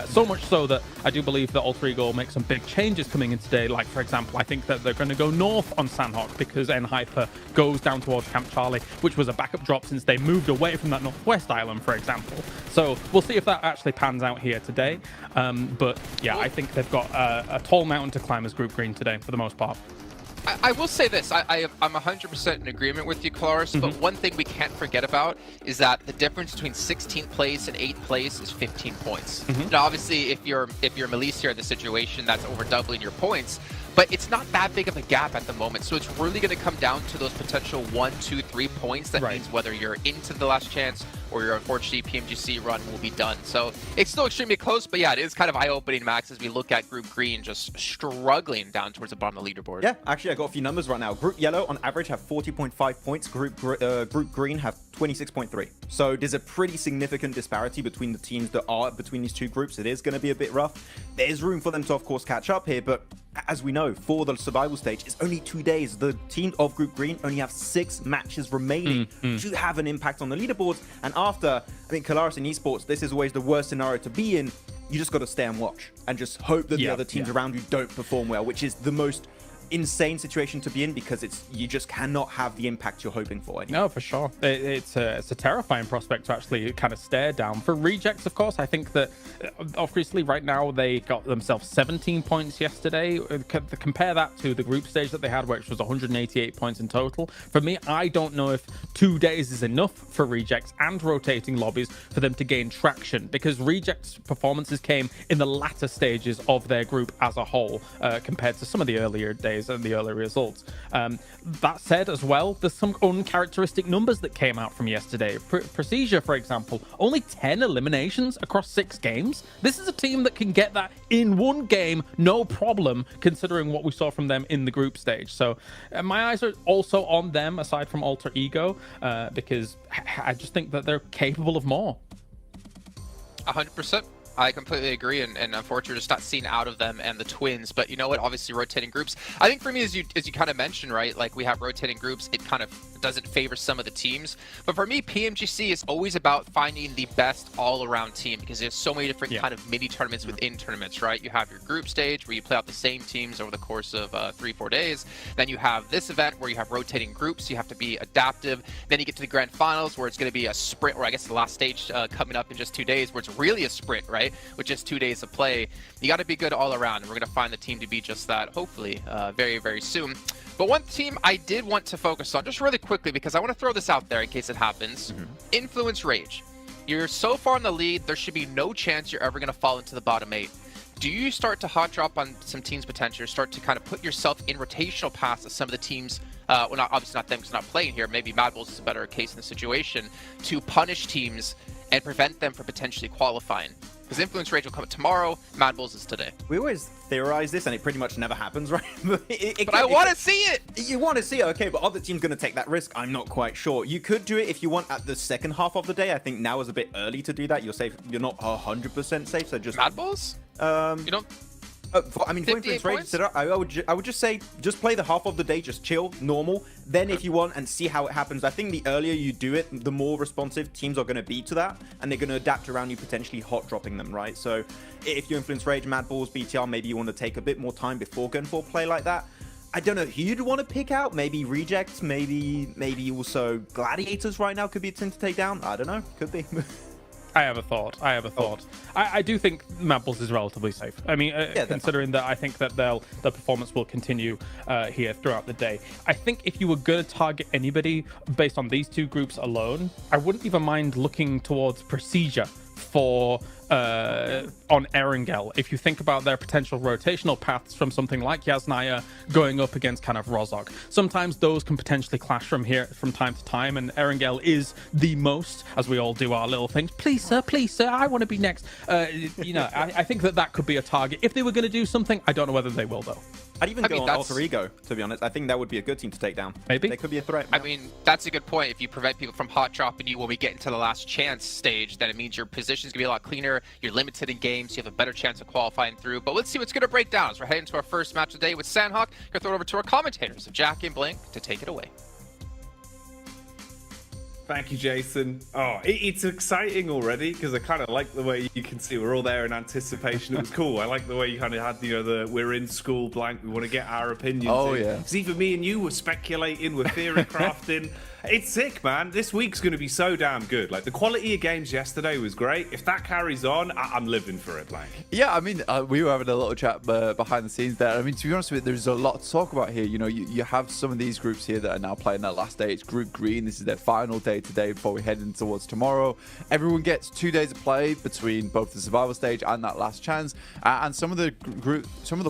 So much so that I do believe that Alter Ego will make some big changes coming in today. Like, for example, I think that they're going to go north on Sandhawk, because N-Hyper goes down towards Camp Charlie, which was a backup drop since they moved away from that northwest island, for example. So we'll see if that actually pans out here today. But yeah, I think they've got a tall mountain to climb as Group Green today, for the most part. I will say this, I'm 100% in agreement with you, Kolaris, but one thing we can't forget about is that the difference between 16th place and 8th place is 15 points. Now, obviously, if you're Melissa in the situation, that's over doubling your points, but it's not that big of a gap at the moment, so it's really going to come down to those potential 1, 2, 3 points. That means whether you're into the last chance or your unfortunately PMGC run will be done. So it's still extremely close, but yeah, it is kind of eye-opening, Max, as we look at Group Green just struggling down towards the bottom of the leaderboard. Yeah, actually, I got a few numbers right now. Group Yellow, on average, have 40.5 points. Group Green have 26.3. So there's a pretty significant disparity between the teams that are between these two groups. It is going to be a bit rough. There's room for them to, of course, catch up here, but as we know, for the survival stage, it's only 2 days. The team of Group Green only have 6 matches remaining to have an impact on the leaderboards. And after, I mean, Kolaris in esports, this is always the worst scenario to be in. You just got to stay and watch and just hope that the other teams around you don't perform well, which is the most insane situation to be in, because you just cannot have the impact you're hoping for anymore. No, for sure. It's a terrifying prospect to actually kind of stare down. For Rejects, of course, I think that obviously right now they got themselves 17 points yesterday. Compare that to the group stage that they had, which was 188 points in total. For me, I don't know if 2 days is enough for Rejects and rotating lobbies for them to gain traction, because Rejects' performances came in the latter stages of their group as a whole, compared to some of the earlier days and the early results. That said, as well, there's some uncharacteristic numbers that came out from yesterday. Procedure, for example, only 10 eliminations across 6 games. This is a team that can get that in one game, no problem, considering what we saw from them in the group stage. So my eyes are also on them, aside from Alter Ego, because I just think that they're capable of more. 100%. I completely agree, and unfortunately, just not seen out of them and the Twins. But you know what? Obviously, rotating groups. I think for me, as you kind of mentioned, right? Like we have rotating groups. It kind of doesn't favor some of the teams. But for me, PMGC is always about finding the best all-around team, because there's so many different kind of mini tournaments within tournaments, right? You have your group stage where you play out the same teams over the course of 3-4 days. Then you have this event where you have rotating groups. You have to be adaptive. Then you get to the grand finals where it's going to be a sprint, or I guess the last stage coming up in just 2 days, where it's really a sprint, right? With just 2 days of play. You got to be good all around, and we're going to find the team to be just that, hopefully, very, very soon. But one team I did want to focus on, just really quickly, because I want to throw this out there in case it happens. Influence Rage. You're so far in the lead, there should be no chance you're ever going to fall into the bottom 8. Do you start to hot drop on some teams' potential, start to kind of put yourself in rotational paths of some of the teams, well, obviously not them because they're not playing here, maybe Mad Bulls is a better case in the situation, to punish teams and prevent them from potentially qualifying? Because Influence Rage will come tomorrow, Mad Bulls is today. We always theorize this, and it pretty much never happens, right? But I want to see it! You want to see it, okay, but are the teams going to take that risk? I'm not quite sure. You could do it if you want at the second half of the day. I think now is a bit early to do that. You're safe. You're not 100% safe, so just... Mad Bulls? You don't... I mean, for Influence Rage, I would just say, just play the half of the day, just chill, normal. Then if you want, and see how it happens. I think the earlier you do it, the more responsive teams are going to be to that, and they're going to adapt around you potentially hot dropping them, right? So if you Influence Rage, Mad Bulls, BTR, maybe you want to take a bit more time before going for a play like that. I don't know who you'd want to pick out. Maybe Rejects, maybe also Gladiators right now could be a team to take down. I don't know, could be. I have a thought. I do think Mad Bulls is relatively safe. I mean, considering that I think that their performance will continue here throughout the day. I think if you were going to target anybody based on these two groups alone, I wouldn't even mind looking towards Procedure for on Erangel. If you think about their potential rotational paths from something like Yasnaya going up against kind of Rozok, sometimes those can potentially clash from time to time, and Erangel is the most, as we all do our little things. Please sir, I want to be next. You know, I think that could be a target. If they were going to do something, I don't know whether they will though. I'd even go on Alter Ego, to be honest. I think that would be a good team to take down. Maybe. They could be a threat. I mean, that's a good point. If you prevent people from hot dropping you when we get into the last chance stage, then it means your position's going to be a lot cleaner. You're limited in games. You have a better chance of qualifying through. But let's see what's going to break down as we're heading to our first match of the day with Sandhawk. Going to throw it over to our commentators, Jack and Blink, to take it away. Thank you, Jason. Oh, it's exciting already because I kind of like the way you can see we're all there in anticipation. It was cool. I like the way you kind of had, you know, we're in school blank. We want to get our opinions. Oh, in. yeah. Because even me and you were speculating, we're theory crafting. It's sick, man. This week's going to be so damn good. Like, the quality of games yesterday was great. If that carries on, I'm living for it, Blank. Yeah, I mean, we were having a little chat behind the scenes there. I mean, to be honest with you, there's a lot to talk about here. You know, you have some of these groups here that are now playing their last day. It's Group Green. This is their final day today before we head in towards tomorrow. Everyone gets 2 days of play between both the survival stage and that last chance. And some of the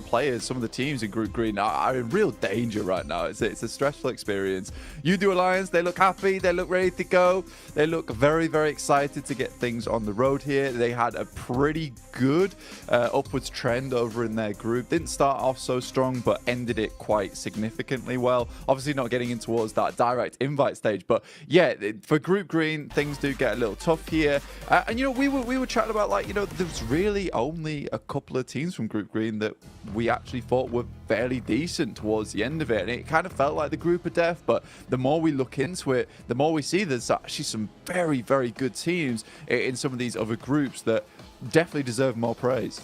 players, some of the teams in Group Green are in real danger right now. It's a stressful experience. U2 Alliance, they look happy. They look ready to go. They look very, very excited to get things on the road here. They had a pretty good upwards trend over in their group. Didn't start off so strong, but ended it quite significantly well. Obviously not getting in towards that direct invite stage, but yeah, for Group Green, things do get a little tough here. And you know, we were chatting about, like, you know, there was really only a couple of teams from Group Green that we actually thought were fairly decent towards the end of it, and it kind of felt like the group of death. But the more we look into it, the more we see there's actually some very, very good teams in some of these other groups that definitely deserve more praise.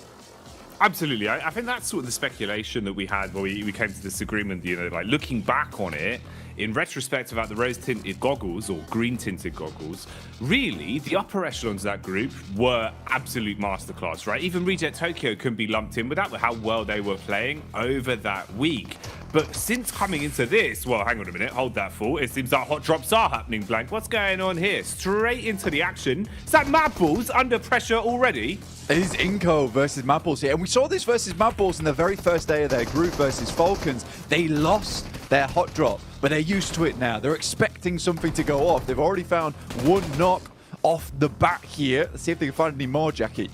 Absolutely. I think that's sort of the speculation that we had when we came to this agreement. You know, like, looking back on it, in retrospect about the rose-tinted goggles or green-tinted goggles, really, the upper echelons of that group were absolute masterclass, right? Even Reject Tokyo couldn't be lumped in with that, with how well they were playing over that week. But since coming into this, well, hang on a minute, hold that thought. It seems like hot drops are happening, Blank. What's going on here? Straight into the action. Is that Mad Balls under pressure already? It is Inco versus Mad Balls here. And we saw this versus Mad Balls in the very first day of their group versus Falcons. They lost their hot drop, but they're used to it now. They're expecting something to go off. They've already found one knock off the bat here. Let's see if they can find any more, Jackie.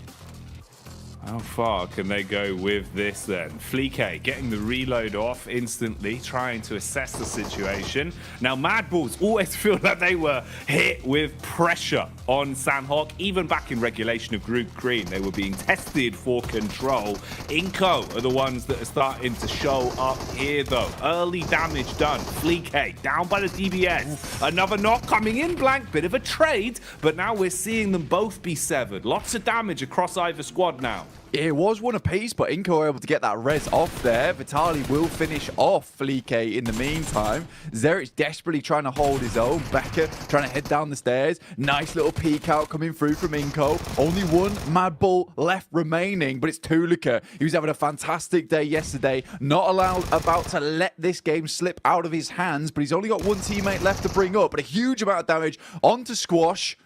How far can they go with this then? Fleek getting the reload off instantly, trying to assess the situation. Now, Mad Balls always feel like they were hit with pressure on Sanhok. Even back in regulation of Group Green, they were being tested for control. Inco are the ones that are starting to show up here, though. Early damage done. Fleek down by the DBS. Another knock coming in, Blank. Bit of a trade, but now we're seeing them both be severed. Lots of damage across either squad now. It was one apiece, but Inco were able to get that res off there. Vitali will finish off Fleek in the meantime. Zerich desperately trying to hold his own. Becker trying to head down the stairs. Nice little peek out coming through from Inco. Only one Mad Bull left remaining, but it's Tulika. He was having a fantastic day yesterday. Not about to let this game slip out of his hands, but he's only got one teammate left to bring up, but a huge amount of damage onto Squash.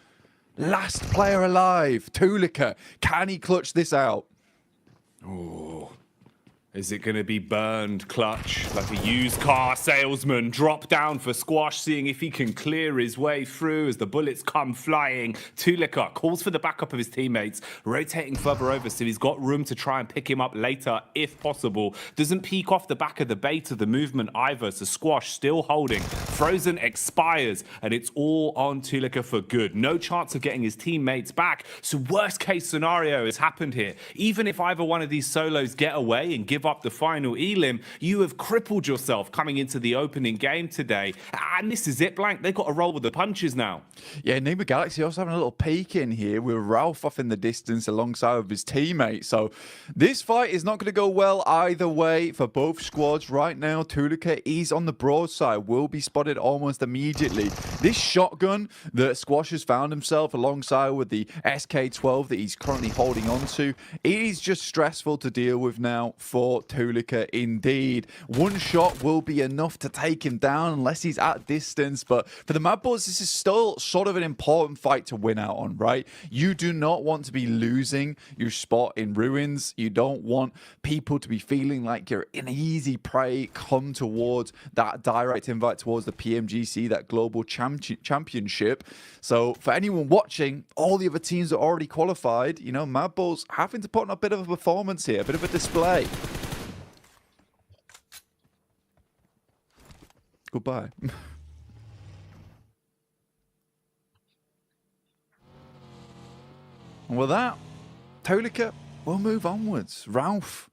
Last player alive, Tulika. Can he clutch this out? Oh, is it going to be burned clutch like a used car salesman? Drop down for Squash, seeing if he can clear his way through as the bullets come flying. Tulika calls for the backup of his teammates, rotating further over so he's got room to try and pick him up later if possible. Doesn't peek off the back of the bait of the movement either, so Squash still holding. Frozen expires, and it's all on Tulika for good. No chance of getting his teammates back, so worst case scenario has happened here. Even if either one of these solos get away and give up the final elim, you have crippled yourself coming into the opening game today. And this is it, Blank. They've got to roll with the punches now. Yeah, Nima Galaxy also having a little peek in here with Ralph off in the distance alongside of his teammate. So this fight is not going to go well either way for both squads right now. Tulika is on the broadside, will be spotted almost immediately. This shotgun that Squash has found himself alongside with the SK-12 that he's currently holding on to, it is just stressful to deal with now for Tulika indeed. One shot will be enough to take him down unless he's at distance, but for the Mad Bulls, this is still sort of an important fight to win out on, right? You do not want to be losing your spot in Ruins. You don't want people to be feeling like you're an easy prey come towards that direct invite towards the PMGC, that global championship. So for anyone watching, all the other teams are already qualified. You know, Mad Bulls having to put on a bit of a performance here, a bit of a display. Goodbye. And with that, Tulika will move onwards. Ralph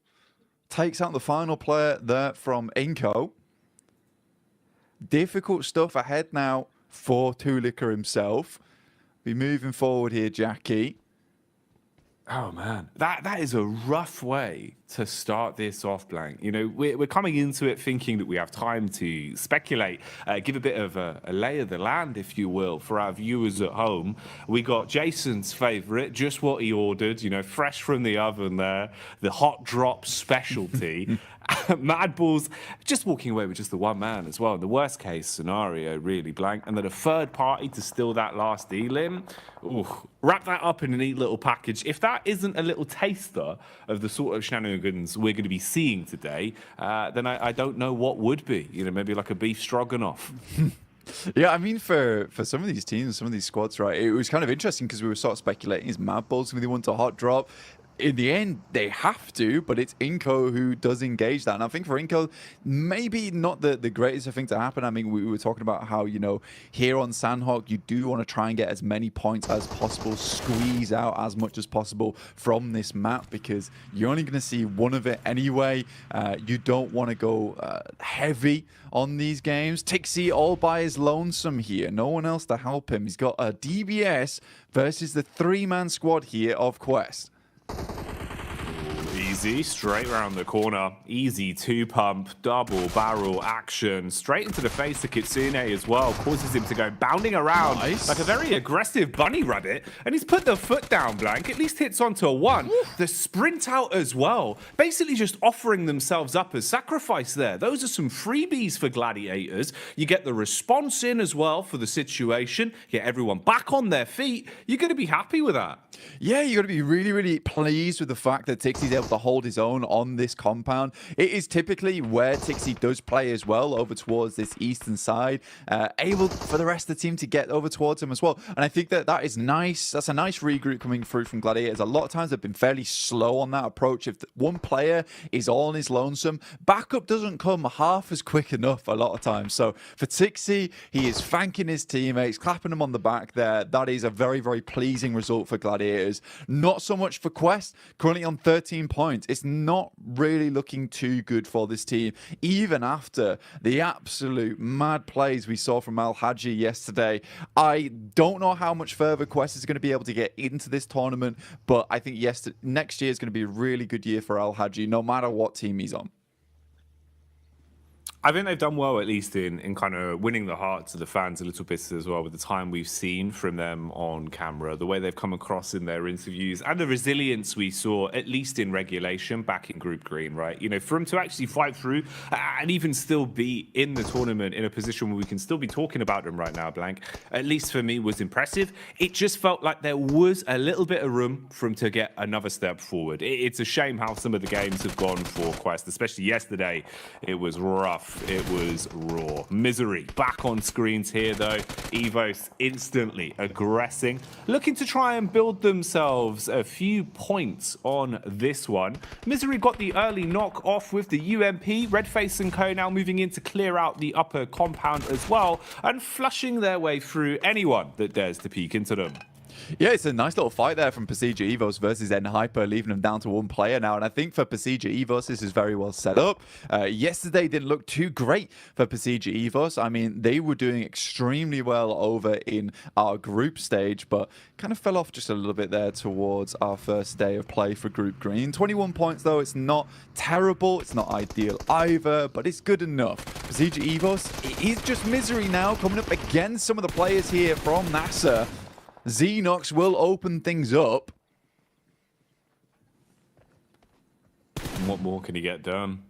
takes out the final player there from Inco. Difficult stuff ahead now for Tulika himself. Be moving forward here, Jackie. Oh man, that is a rough way to start this off, Blank. You know, we're coming into it thinking that we have time to speculate, give a bit of a lay of the land, if you will, for our viewers at home. We got Jason's favourite, just what he ordered, you know, fresh from the oven there, the hot drop specialty. Mad Balls just walking away with just the one man as well. The worst case scenario, really, Blank. And then a third party to steal that last elim. Ooh, wrap that up in a neat little package. If that isn't a little taster of the sort of shenanigans we're going to be seeing today, then I don't know what would be. You know, maybe like a beef stroganoff. Yeah, I mean, for some of these teams, some of these squads, right, it was kind of interesting because we were sort of speculating, is Mad Balls going to be the one to hot drop? In the end, they have to, but it's Inco who does engage that. And I think for Inco, maybe not the greatest thing to happen. I mean, we were talking about how, you know, here on Sandhawk, you do want to try and get as many points as possible, squeeze out as much as possible from this map, because you're only going to see one of it anyway. You don't want to go heavy on these games. Tixie all by his lonesome here. No one else to help him. He's got a DBS versus the three-man squad here of Quest. Easy, straight around the corner. Easy two-pump, double barrel action. Straight into the face of Kitsune as well. Causes him to go bounding around like a very aggressive bunny rabbit. And he's put the foot down, Blank. At least hits onto a one. The sprint out as well. Basically just offering themselves up as sacrifice there. Those are some freebies for Gladiators. You get the response in as well for the situation. Get everyone back on their feet. You're going to be happy with that. Yeah, you got to be really, really pleased with the fact that Tixie's able to hold his own on this compound. It is typically where Tixie does play as well, over towards this eastern side, able for the rest of the team to get over towards him as well. And I think that is nice. That's a nice regroup coming through from Gladiators. A lot of times they've been fairly slow on that approach. If one player is all on his lonesome, backup doesn't come half as quick enough a lot of times. So for Tixie, he is thanking his teammates, clapping them on the back there. That is a very, very pleasing result for Gladiators. Not so much for Quest, currently on 13 points. It's not really looking too good for this team, even after the absolute mad plays we saw from Al Haji yesterday. I don't know how much further Quest is going to be able to get into this tournament, but I think next year is going to be a really good year for Al Haji, no matter what team he's on. I think they've done well, at least in kind of winning the hearts of the fans a little bit as well, with the time we've seen from them on camera, the way they've come across in their interviews, and the resilience we saw, at least in regulation, back in Group Green, right? You know, for them to actually fight through and even still be in the tournament in a position where we can still be talking about them right now, Blank, at least for me, was impressive. It just felt like there was a little bit of room for them to get another step forward. It's a shame how some of the games have gone for Quest, especially yesterday. It was rough. It was raw. Misery back on screens here, though. Evos instantly aggressing, looking to try and build themselves a few points on this one. Misery got the early knock off with the UMP. Redface and Co now moving in to clear out the upper compound as well, and flushing their way through anyone that dares to peek into them. Yeah, it's a nice little fight there from Pasija Evos versus N-Hyper, leaving them down to one player now. And I think for Pasija Evos, this is very well set up. Yesterday didn't look too great for Pasija Evos. I mean, they were doing extremely well over in our group stage, but kind of fell off just a little bit there towards our first day of play for Group Green. 21 points, though. It's not terrible. It's not ideal either, but it's good enough. Pasija Evos, it is just Misery now coming up against some of the players here from NASA. Xenox will open things up. And what more can he get done?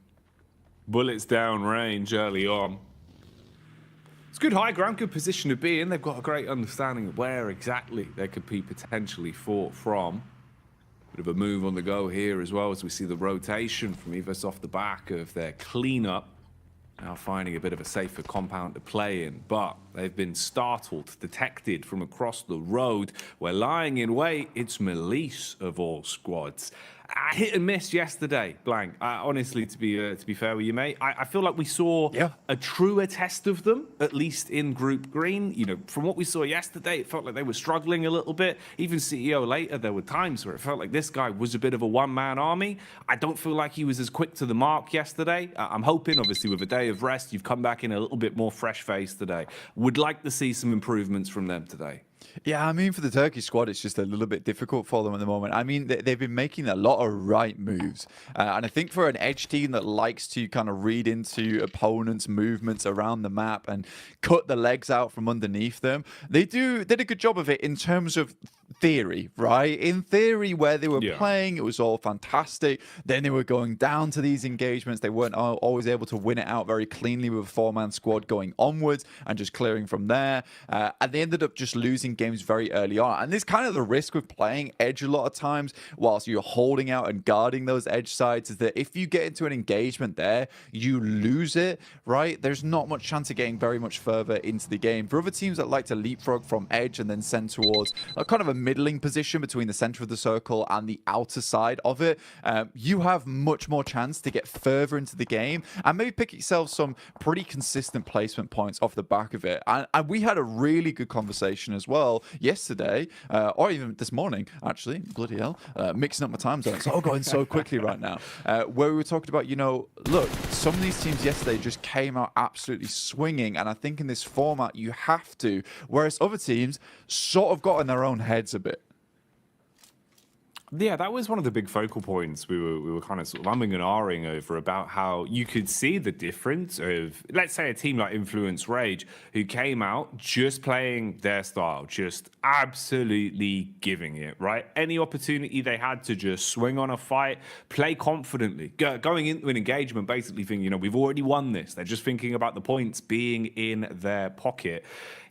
Bullets down range early on. It's good high ground, good position to be in. They've got a great understanding of where exactly they could be potentially fought from. Bit of a move on the go here as well, as we see the rotation from Evos off the back of their cleanup. Now finding a bit of a safer compound to play in, but they've been startled, detected from across the road. We're lying in wait. It's Melise of all squads. Hit and miss yesterday, Blank. Honestly, to be fair with you, mate, I feel like we saw a truer test of them, at least in Group Green. You know, from what we saw yesterday, it felt like they were struggling a little bit. Even CEO later, there were times where it felt like this guy was a bit of a one-man army. I don't feel like he was as quick to the mark yesterday. I'm hoping, obviously, with a day of rest, you've come back in a little bit more fresh-faced today. Would like to see some improvements from them today. Yeah, I mean, for the Turkish squad, it's just a little bit difficult for them at the moment. I mean, they've been making a lot of right moves. And I think for an edge team that likes to kind of read into opponents' movements around the map and cut the legs out from underneath them, they did a good job of it in terms of theory, right? In theory, where they were playing, it was all fantastic. Then they were going down to these engagements. They weren't always able to win it out very cleanly with a four-man squad going onwards and just clearing from there. And they ended up just losing games very early on. And there's kind of the risk with playing edge a lot of times whilst you're holding out and guarding those edge sides is that if you get into an engagement there, you lose it, right? There's not much chance of getting very much further into the game. For other teams that like to leapfrog from edge and then send towards a kind of a middling position between the center of the circle and the outer side of it, you have much more chance to get further into the game and maybe pick yourself some pretty consistent placement points off the back of it. And we had a really good conversation as well yesterday, or even this morning, actually, bloody hell, mixing up my time zones. It's all going so quickly right now, where we were talking about, you know, look, some of these teams yesterday just came out absolutely swinging, and I think in this format you have to, whereas other teams sort of got in their own heads a bit. Yeah, that was one of the big focal points we were kind of sort of umming and ahhing over, about how you could see the difference of, let's say, a team like Influence Rage, who came out just playing their style, just absolutely giving it, right? Any opportunity they had to just swing on a fight, play confidently, going into an engagement, basically thinking, you know, we've already won this. They're just thinking about the points being in their pocket.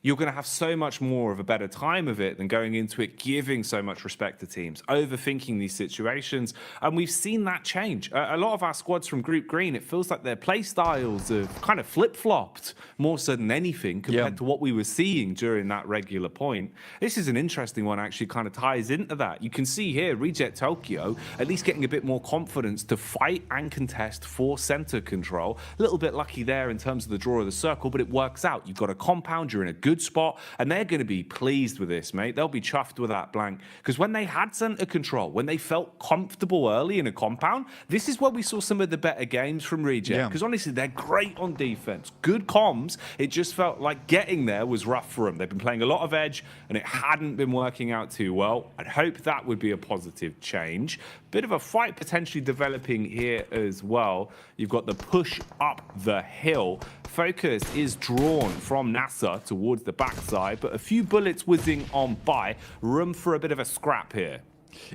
You're going to have so much more of a better time of it than going into it giving so much respect to teams, overthinking these situations. And we've seen that change. A lot of our squads from Group Green, it feels like their play styles have kind of flip-flopped more so than anything compared to what we were seeing during that regular point. This is an interesting one, actually kind of ties into that. You can see here, Reject Tokyo at least getting a bit more confidence to fight and contest for center control. A little bit lucky there in terms of the draw of the circle, but it works out. You've got a compound, you're in a good spot, and they're going to be pleased with this, mate. They'll be chuffed with that blank, because when they had center control, when they felt comfortable early in a compound, this is where we saw some of the better games from Reject, because honestly, they're great on defense, good comms. It just felt like getting there was rough for them. They've been playing a lot of edge, and it hadn't been working out too well. I'd hope that would be a positive change. Bit of a fight potentially developing here as well. You've got the push up the hill. Focus is drawn from NASA towards the backside, but a few bullets whizzing on by. Room for a bit of a scrap here.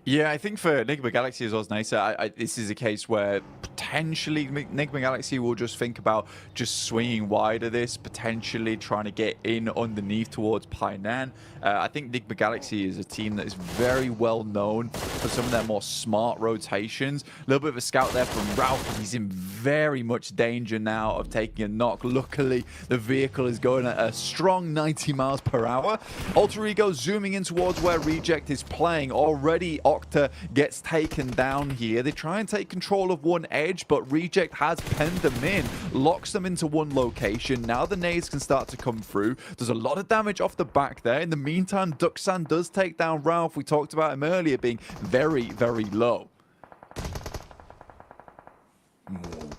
Yeah, I think for Enigma Galaxy as well as NASA, this is a case where potentially Enigma Galaxy will just think about just swinging wide of this, potentially trying to get in underneath towards Painan. I think Enigma Galaxy is a team that is very well known for some of their more smart rotations. A little bit of a scout there from Ralph. He's in very much danger now of taking a knock. Luckily, the vehicle is going at a strong 90 miles per hour. Alter Ego zooming in towards where Reject is playing. Already, Octa gets taken down here. They try and take control of one edge, but Reject has penned them in, locks them into one location. Now the nades can start to come through. There's a lot of damage off the back there. In the meantime, Duxan does take down Ralph. We talked about him earlier being very, very low.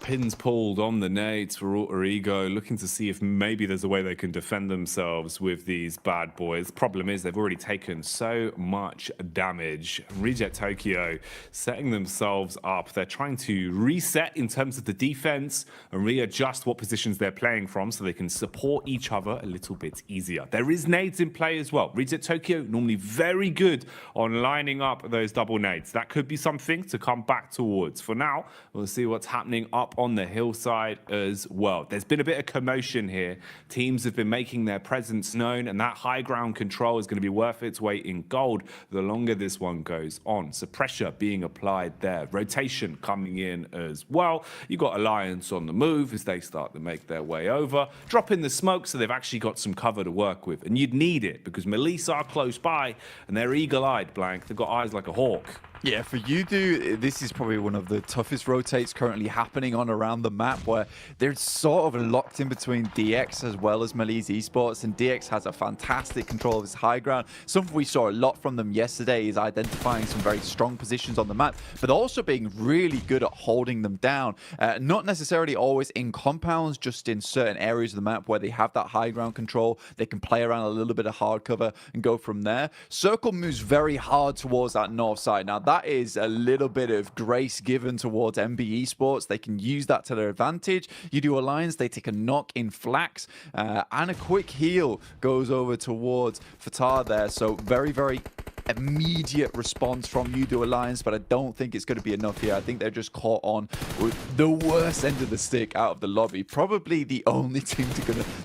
Pins pulled on the nades for Alter Ego, looking to see if maybe there's a way they can defend themselves with these bad boys. Problem is, they've already taken so much damage. Reject Tokyo setting themselves up. They're trying to reset in terms of the defense and readjust what positions they're playing from so they can support each other a little bit easier. There is nades in play as well. Reject Tokyo normally very good on lining up those double nades. That could be something to come back towards. For now, we'll see what's happening up on the hillside as well. There's been a bit of commotion here. Teams have been making their presence known, and that high ground control is going to be worth its weight in gold the longer this one goes on. So pressure being applied there. Rotation coming in as well. You've got Alliance on the move as they start to make their way over. Drop in the smoke so they've actually got some cover to work with. And you'd need it because Melissa are close by and they're eagle-eyed, Blank. They've got eyes like a hawk. Yeah, for Udo, this is probably one of the toughest rotates currently happening on around the map, where they're sort of locked in between DX as well as Malise Esports, and DX has a fantastic control of his high ground. Something we saw a lot from them yesterday is identifying some very strong positions on the map, but also being really good at holding them down. Not necessarily always in compounds, just in certain areas of the map where they have that high ground control. They can play around a little bit of hard cover and go from there. Circle moves very hard towards that north side. Now, that is a little bit of grace given towards MB Esports. They can use that to their advantage. Udo Alliance, they take a knock in Flax, and a quick heal goes over towards Fatar there. So very, very immediate response from Udo Alliance, but I don't think it's going to be enough here. I think they're just caught on with the worst end of the stick out of the lobby. Probably the only team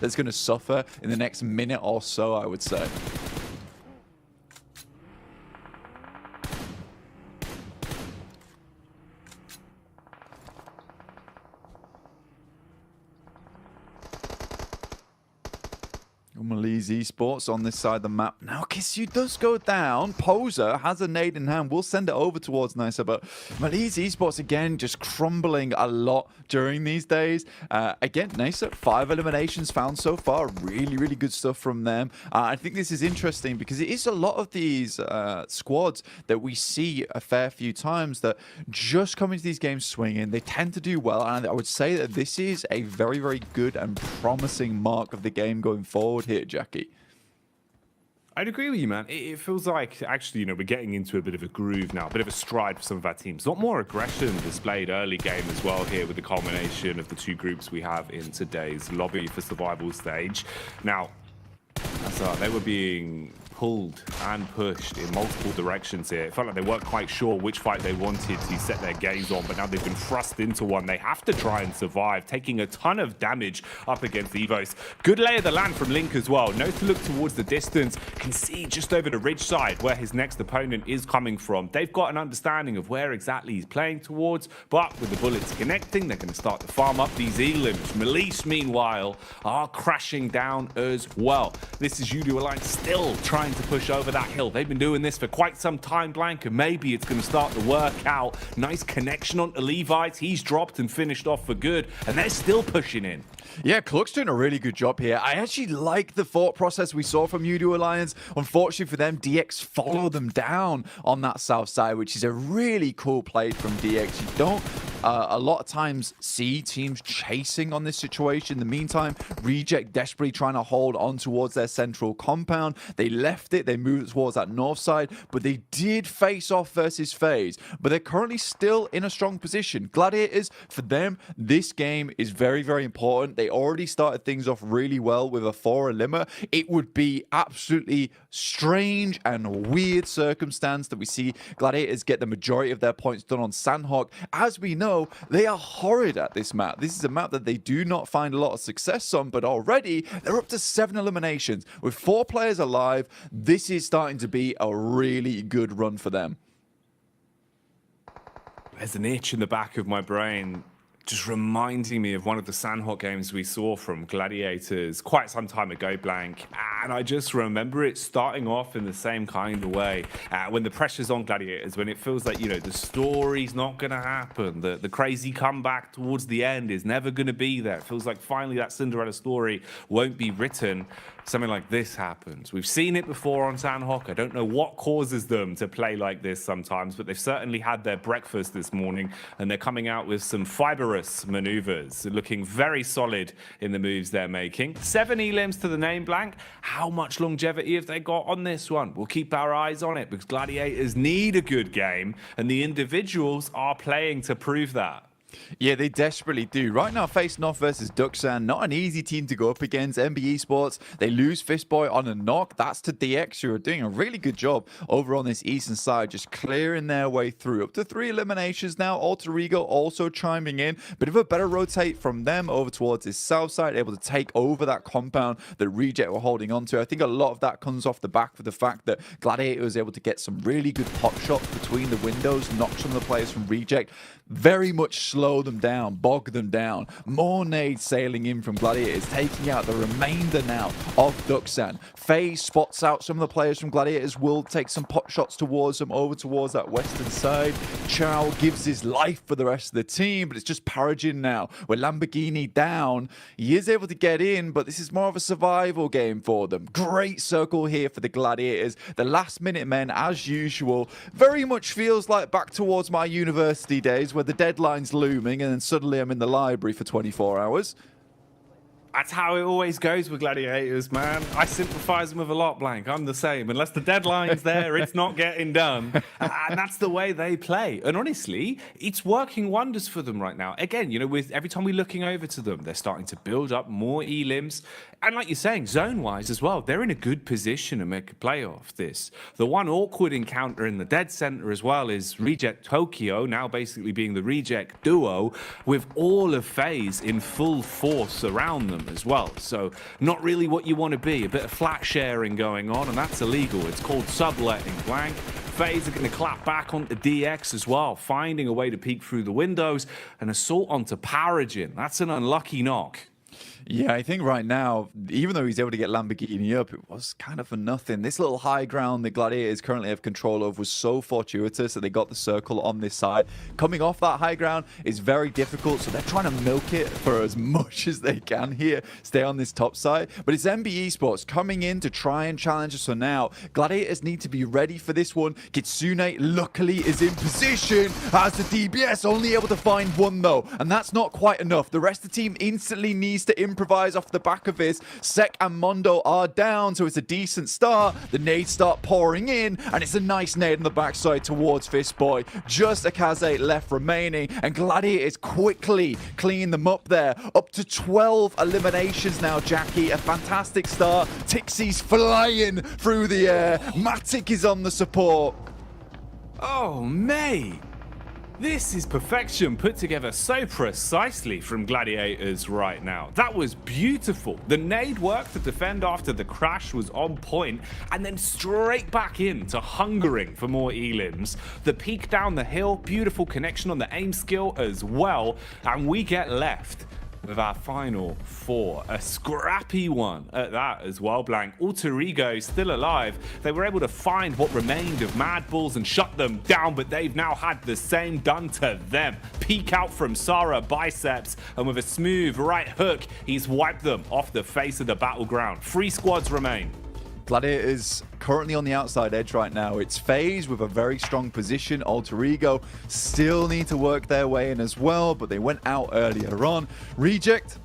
that's going to suffer in the next minute or so, I would say. Malise Esports on this side of the map. Now, Kissu does go down. Poser has a nade in hand. We'll send it over towards Nisa, but Malise Esports, again, just crumbling a lot during these days. Again, Nisa, 5 eliminations found so far. Really, really good stuff from them. I think this is interesting because it is a lot of these squads that we see a fair few times that just come into these games swinging. They tend to do well, and I would say that this is a very, very good and promising mark of the game going forward here, Jackie. I'd agree with you, man. It feels like, actually, you know, we're getting into a bit of a groove now, a bit of a stride for some of our teams. A lot more aggression displayed early game as well here with the culmination of the 2 groups we have in today's lobby for survival stage. Now, they were being pulled and pushed in multiple directions here. It felt like they weren't quite sure which fight they wanted to set their gaze on, but now they've been thrust into one. They have to try and survive, taking a ton of damage up against Evos. Good lay of the land from Link as well. Knows to look towards the distance, can see just over the ridge side where his next opponent is coming from. They've got an understanding of where exactly he's playing towards, but with the bullets connecting, they're going to start to farm up these elims. Malise, meanwhile, are crashing down as well. This is Udo Alliance still trying to push over that hill. They've been doing this for quite some time, Blank, and maybe it's going to start to work out. Nice connection onto Levites. He's dropped and finished off for good, and they're still pushing in. Yeah, Cluck's doing a really good job here. I actually like the thought process we saw from Udo Alliance. Unfortunately for them, DX follow them down on that south side, which is a really cool play from DX. You don't a lot of times see teams chasing on this situation. In the meantime, Reject desperately trying to hold on towards their central compound. They left it, they moved towards that north side, but they did face off versus FaZe. But they're currently still in a strong position. Gladiators, for them, this game is very, very important. They already started things off really well with a 4 eliminer. It would be absolutely strange and weird circumstance that we see Gladiators get the majority of their points done on Sandhawk. As we know, they are horrid at this map. This is a map that they do not find a lot of success on, but already they're up to 7 eliminations. With 4 players alive, this is starting to be a really good run for them. There's an itch in the back of my brain just reminding me of one of the Sandhawk games we saw from Gladiators quite some time ago, Blank. And I just remember it starting off in the same kind of way. When the pressure's on Gladiators, when it feels like, you know, the story's not going to happen, the crazy comeback towards the end is never going to be there. It feels like finally that Cinderella story won't be written. Something like this happens. We've seen it before on Sandhawk. I don't know what causes them to play like this sometimes, but they've certainly had their breakfast this morning, and they're coming out with some fibrous maneuvers, looking very solid in the moves they're making. 7 elims to the name, Blank. How much longevity have they got on this one? We'll keep our eyes on it because Gladiators need a good game, and the individuals are playing to prove that. Yeah, they desperately do. Right now, facing off versus Duxan, not an easy team to go up against. MB Esports, they lose Fistboy on a knock. That's to DX, who are doing a really good job over on this eastern side, just clearing their way through. Up to 3 eliminations now. Alter Ego also chiming in. Bit of a better rotate from them over towards this south side, able to take over that compound that Reject were holding on to. I think a lot of that comes off the back of the fact that Gladiator was able to get some really good pop shots between the windows, knock some of the players from Reject very much slow slow them down, bog them down. More nades sailing in from Gladiators, taking out the remainder now of Duxan. FaZe spots out some of the players from Gladiators, will take some pot shots towards them, over towards that western side. Chow gives his life for the rest of the team, but it's just Paragin now. With Lamborghini down, he is able to get in, but this is more of a survival game for them. Great circle here for the Gladiators. The last minute men, as usual, very much feels like back towards my university days where the deadline's looming and then suddenly I'm in the library for 24 hours. That's how it always goes with Gladiators, man. I sympathize them with a lot, Blank. I'm the same. Unless the deadline's there, it's not getting done. And that's the way they play. And honestly, it's working wonders for them right now. Again, you know, with every time we're looking over to them, they're starting to build up more elims. And like you're saying, zone-wise as well, they're in a good position to make a play off this. The one awkward encounter in the dead center as well is Reject Tokyo, now basically being the Reject duo, with all of FaZe in full force around them as well. So not really what you want to be. A bit of flat sharing going on, and that's illegal. It's called subletting, Blank. FaZe are going to clap back onto DX as well, finding a way to peek through the windows. An assault onto Paragin. That's an unlucky knock. Yeah, I think right now, even though he's able to get Lamborghini up, it was kind of for nothing. This little high ground the Gladiators currently have control of was so fortuitous that they got the circle on this side. Coming off that high ground is very difficult, so they're trying to milk it for as much as they can here, stay on this top side. But it's MB Esports coming in to try and challenge us. So now, Gladiators need to be ready for this one. Kitsune luckily is in position as the DBS, only able to find one though, and that's not quite enough. The rest of the team instantly needs to improvise off the back of this. Sek and Mondo are down, so it's a decent start. The nades start pouring in, and it's a nice nade on the backside towards Fistboy. Just Akaze left remaining, and Gladiators quickly clean them up there. Up to 12 eliminations now, Jackie. A fantastic start. Tixie's flying through the air. Matic is on the support. Oh, mate. This is perfection put together so precisely from Gladiators right now. That was beautiful. The nade work to defend after the crash was on point, and then straight back into hungering for more elims. The peek down the hill, beautiful connection on the aim skill as well, and we get left with our final four. A scrappy one at that as well, Blank. Alter Ego still alive. They were able to find what remained of Mad Bulls and shut them down, but they've now had the same done to them. Peek out from Sarah Biceps, and with a smooth right hook, he's wiped them off the face of the battleground. 3 squads remain. Gladiators currently on the outside edge right now. It's FaZe with a very strong position. Alter Ego still need to work their way in as well, but they went out earlier on. Reject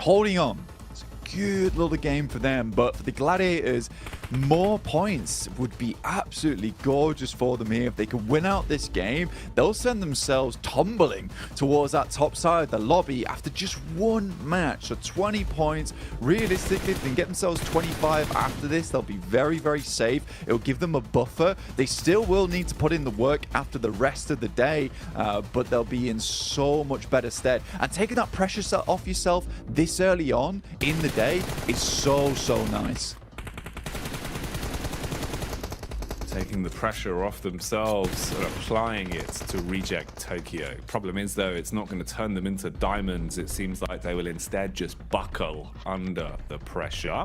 holding on. It's a good little game for them, but for the Gladiators, more points would be absolutely gorgeous for them here. If they could win out this game, they'll send themselves tumbling towards that top side of the lobby after just one match. So 20 points. Realistically, if they can get themselves 25 after this, they'll be very, very safe. It'll give them a buffer. They still will need to put in the work after the rest of the day, but they'll be in so much better stead. And taking that pressure off yourself this early on in the day is so, so nice. Taking the pressure off themselves and applying it to Reject Tokyo. Problem is, though, it's not going to turn them into diamonds. It seems like they will instead just buckle under the pressure.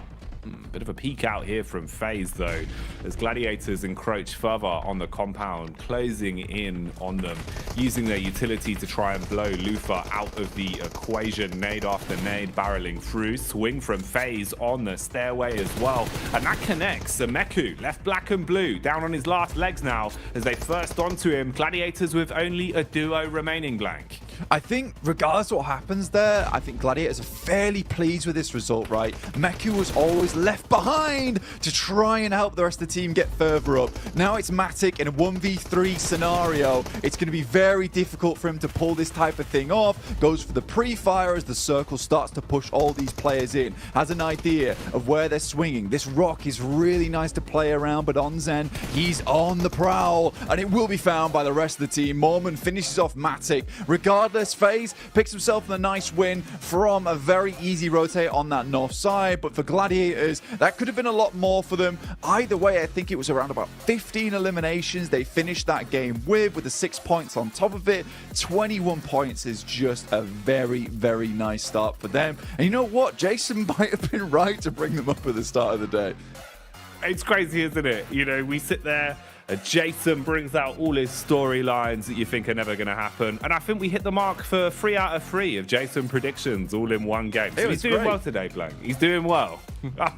Bit of a peek out here from FaZe, though, as Gladiators encroach further on the compound, closing in on them, using their utility to try and blow Lufa out of the equation. Nade after nade barreling through. Swing from FaZe on the stairway as well. And that connects. Sameku left black and blue, down on his last legs now as they first onto him. Gladiators with only a duo remaining, Blank. I think regardless of what happens there, I think Gladiators are fairly pleased with this result, right? Meku was always left behind to try and help the rest of the team get further up. Now it's Matic in a 1v3 scenario. It's going to be very difficult for him to pull this type of thing off. Goes for the pre-fire as the circle starts to push all these players in. Has an idea of where they're swinging. This rock is really nice to play around, but Onzen, he's on the prowl, and it will be found by the rest of the team. Mormon finishes off Matic. Regardless regardless, FaZe picks himself a nice win from a very easy rotate on that north side. But for Gladiators, that could have been a lot more for them. Either way, I think it was around about 15 eliminations they finished that game with the 6 points on top of it. 21 points is just a very, very nice start for them. And you know what? Jason might have been right to bring them up at the start of the day. It's crazy, isn't it? You know, we sit there, Jason brings out all his storylines that you think are never going to happen. And I think we hit the mark for 3 out of 3 of Jason predictions all in one game. So he's doing well today, Blank. He's doing well.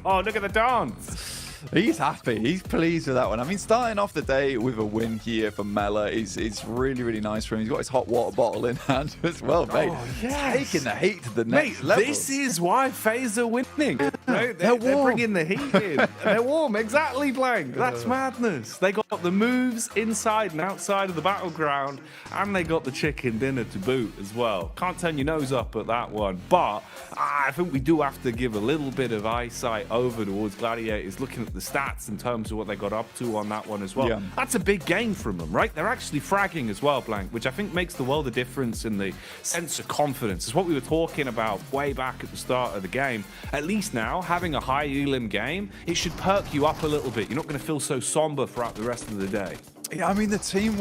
Oh, look at the dance. He's happy. He's pleased with that one. I mean, starting off the day with a win here for Mela is really, really nice for him. He's got his hot water bottle in hand as well, mate. Oh, yes. Taking the heat to the next level. This is why FaZe are winning. Right? They're bringing the heat in. They're warm. Exactly, Blank. That's madness. They got the moves inside and outside of the battleground, and they got the chicken dinner to boot as well. Can't turn your nose up at that one. But I think we do have to give a little bit of eyesight over towards Gladiators, looking at the stats in terms of what they got up to on that one as well. Yeah. That's a big game from them, right? They're actually fragging as well, Blank, which I think makes the world of difference in the sense of confidence. It's what we were talking about way back at the start of the game. At least now, having a high elim game, it should perk you up a little bit. You're not going to feel so somber throughout the rest of the day. Yeah, I mean, the teamwork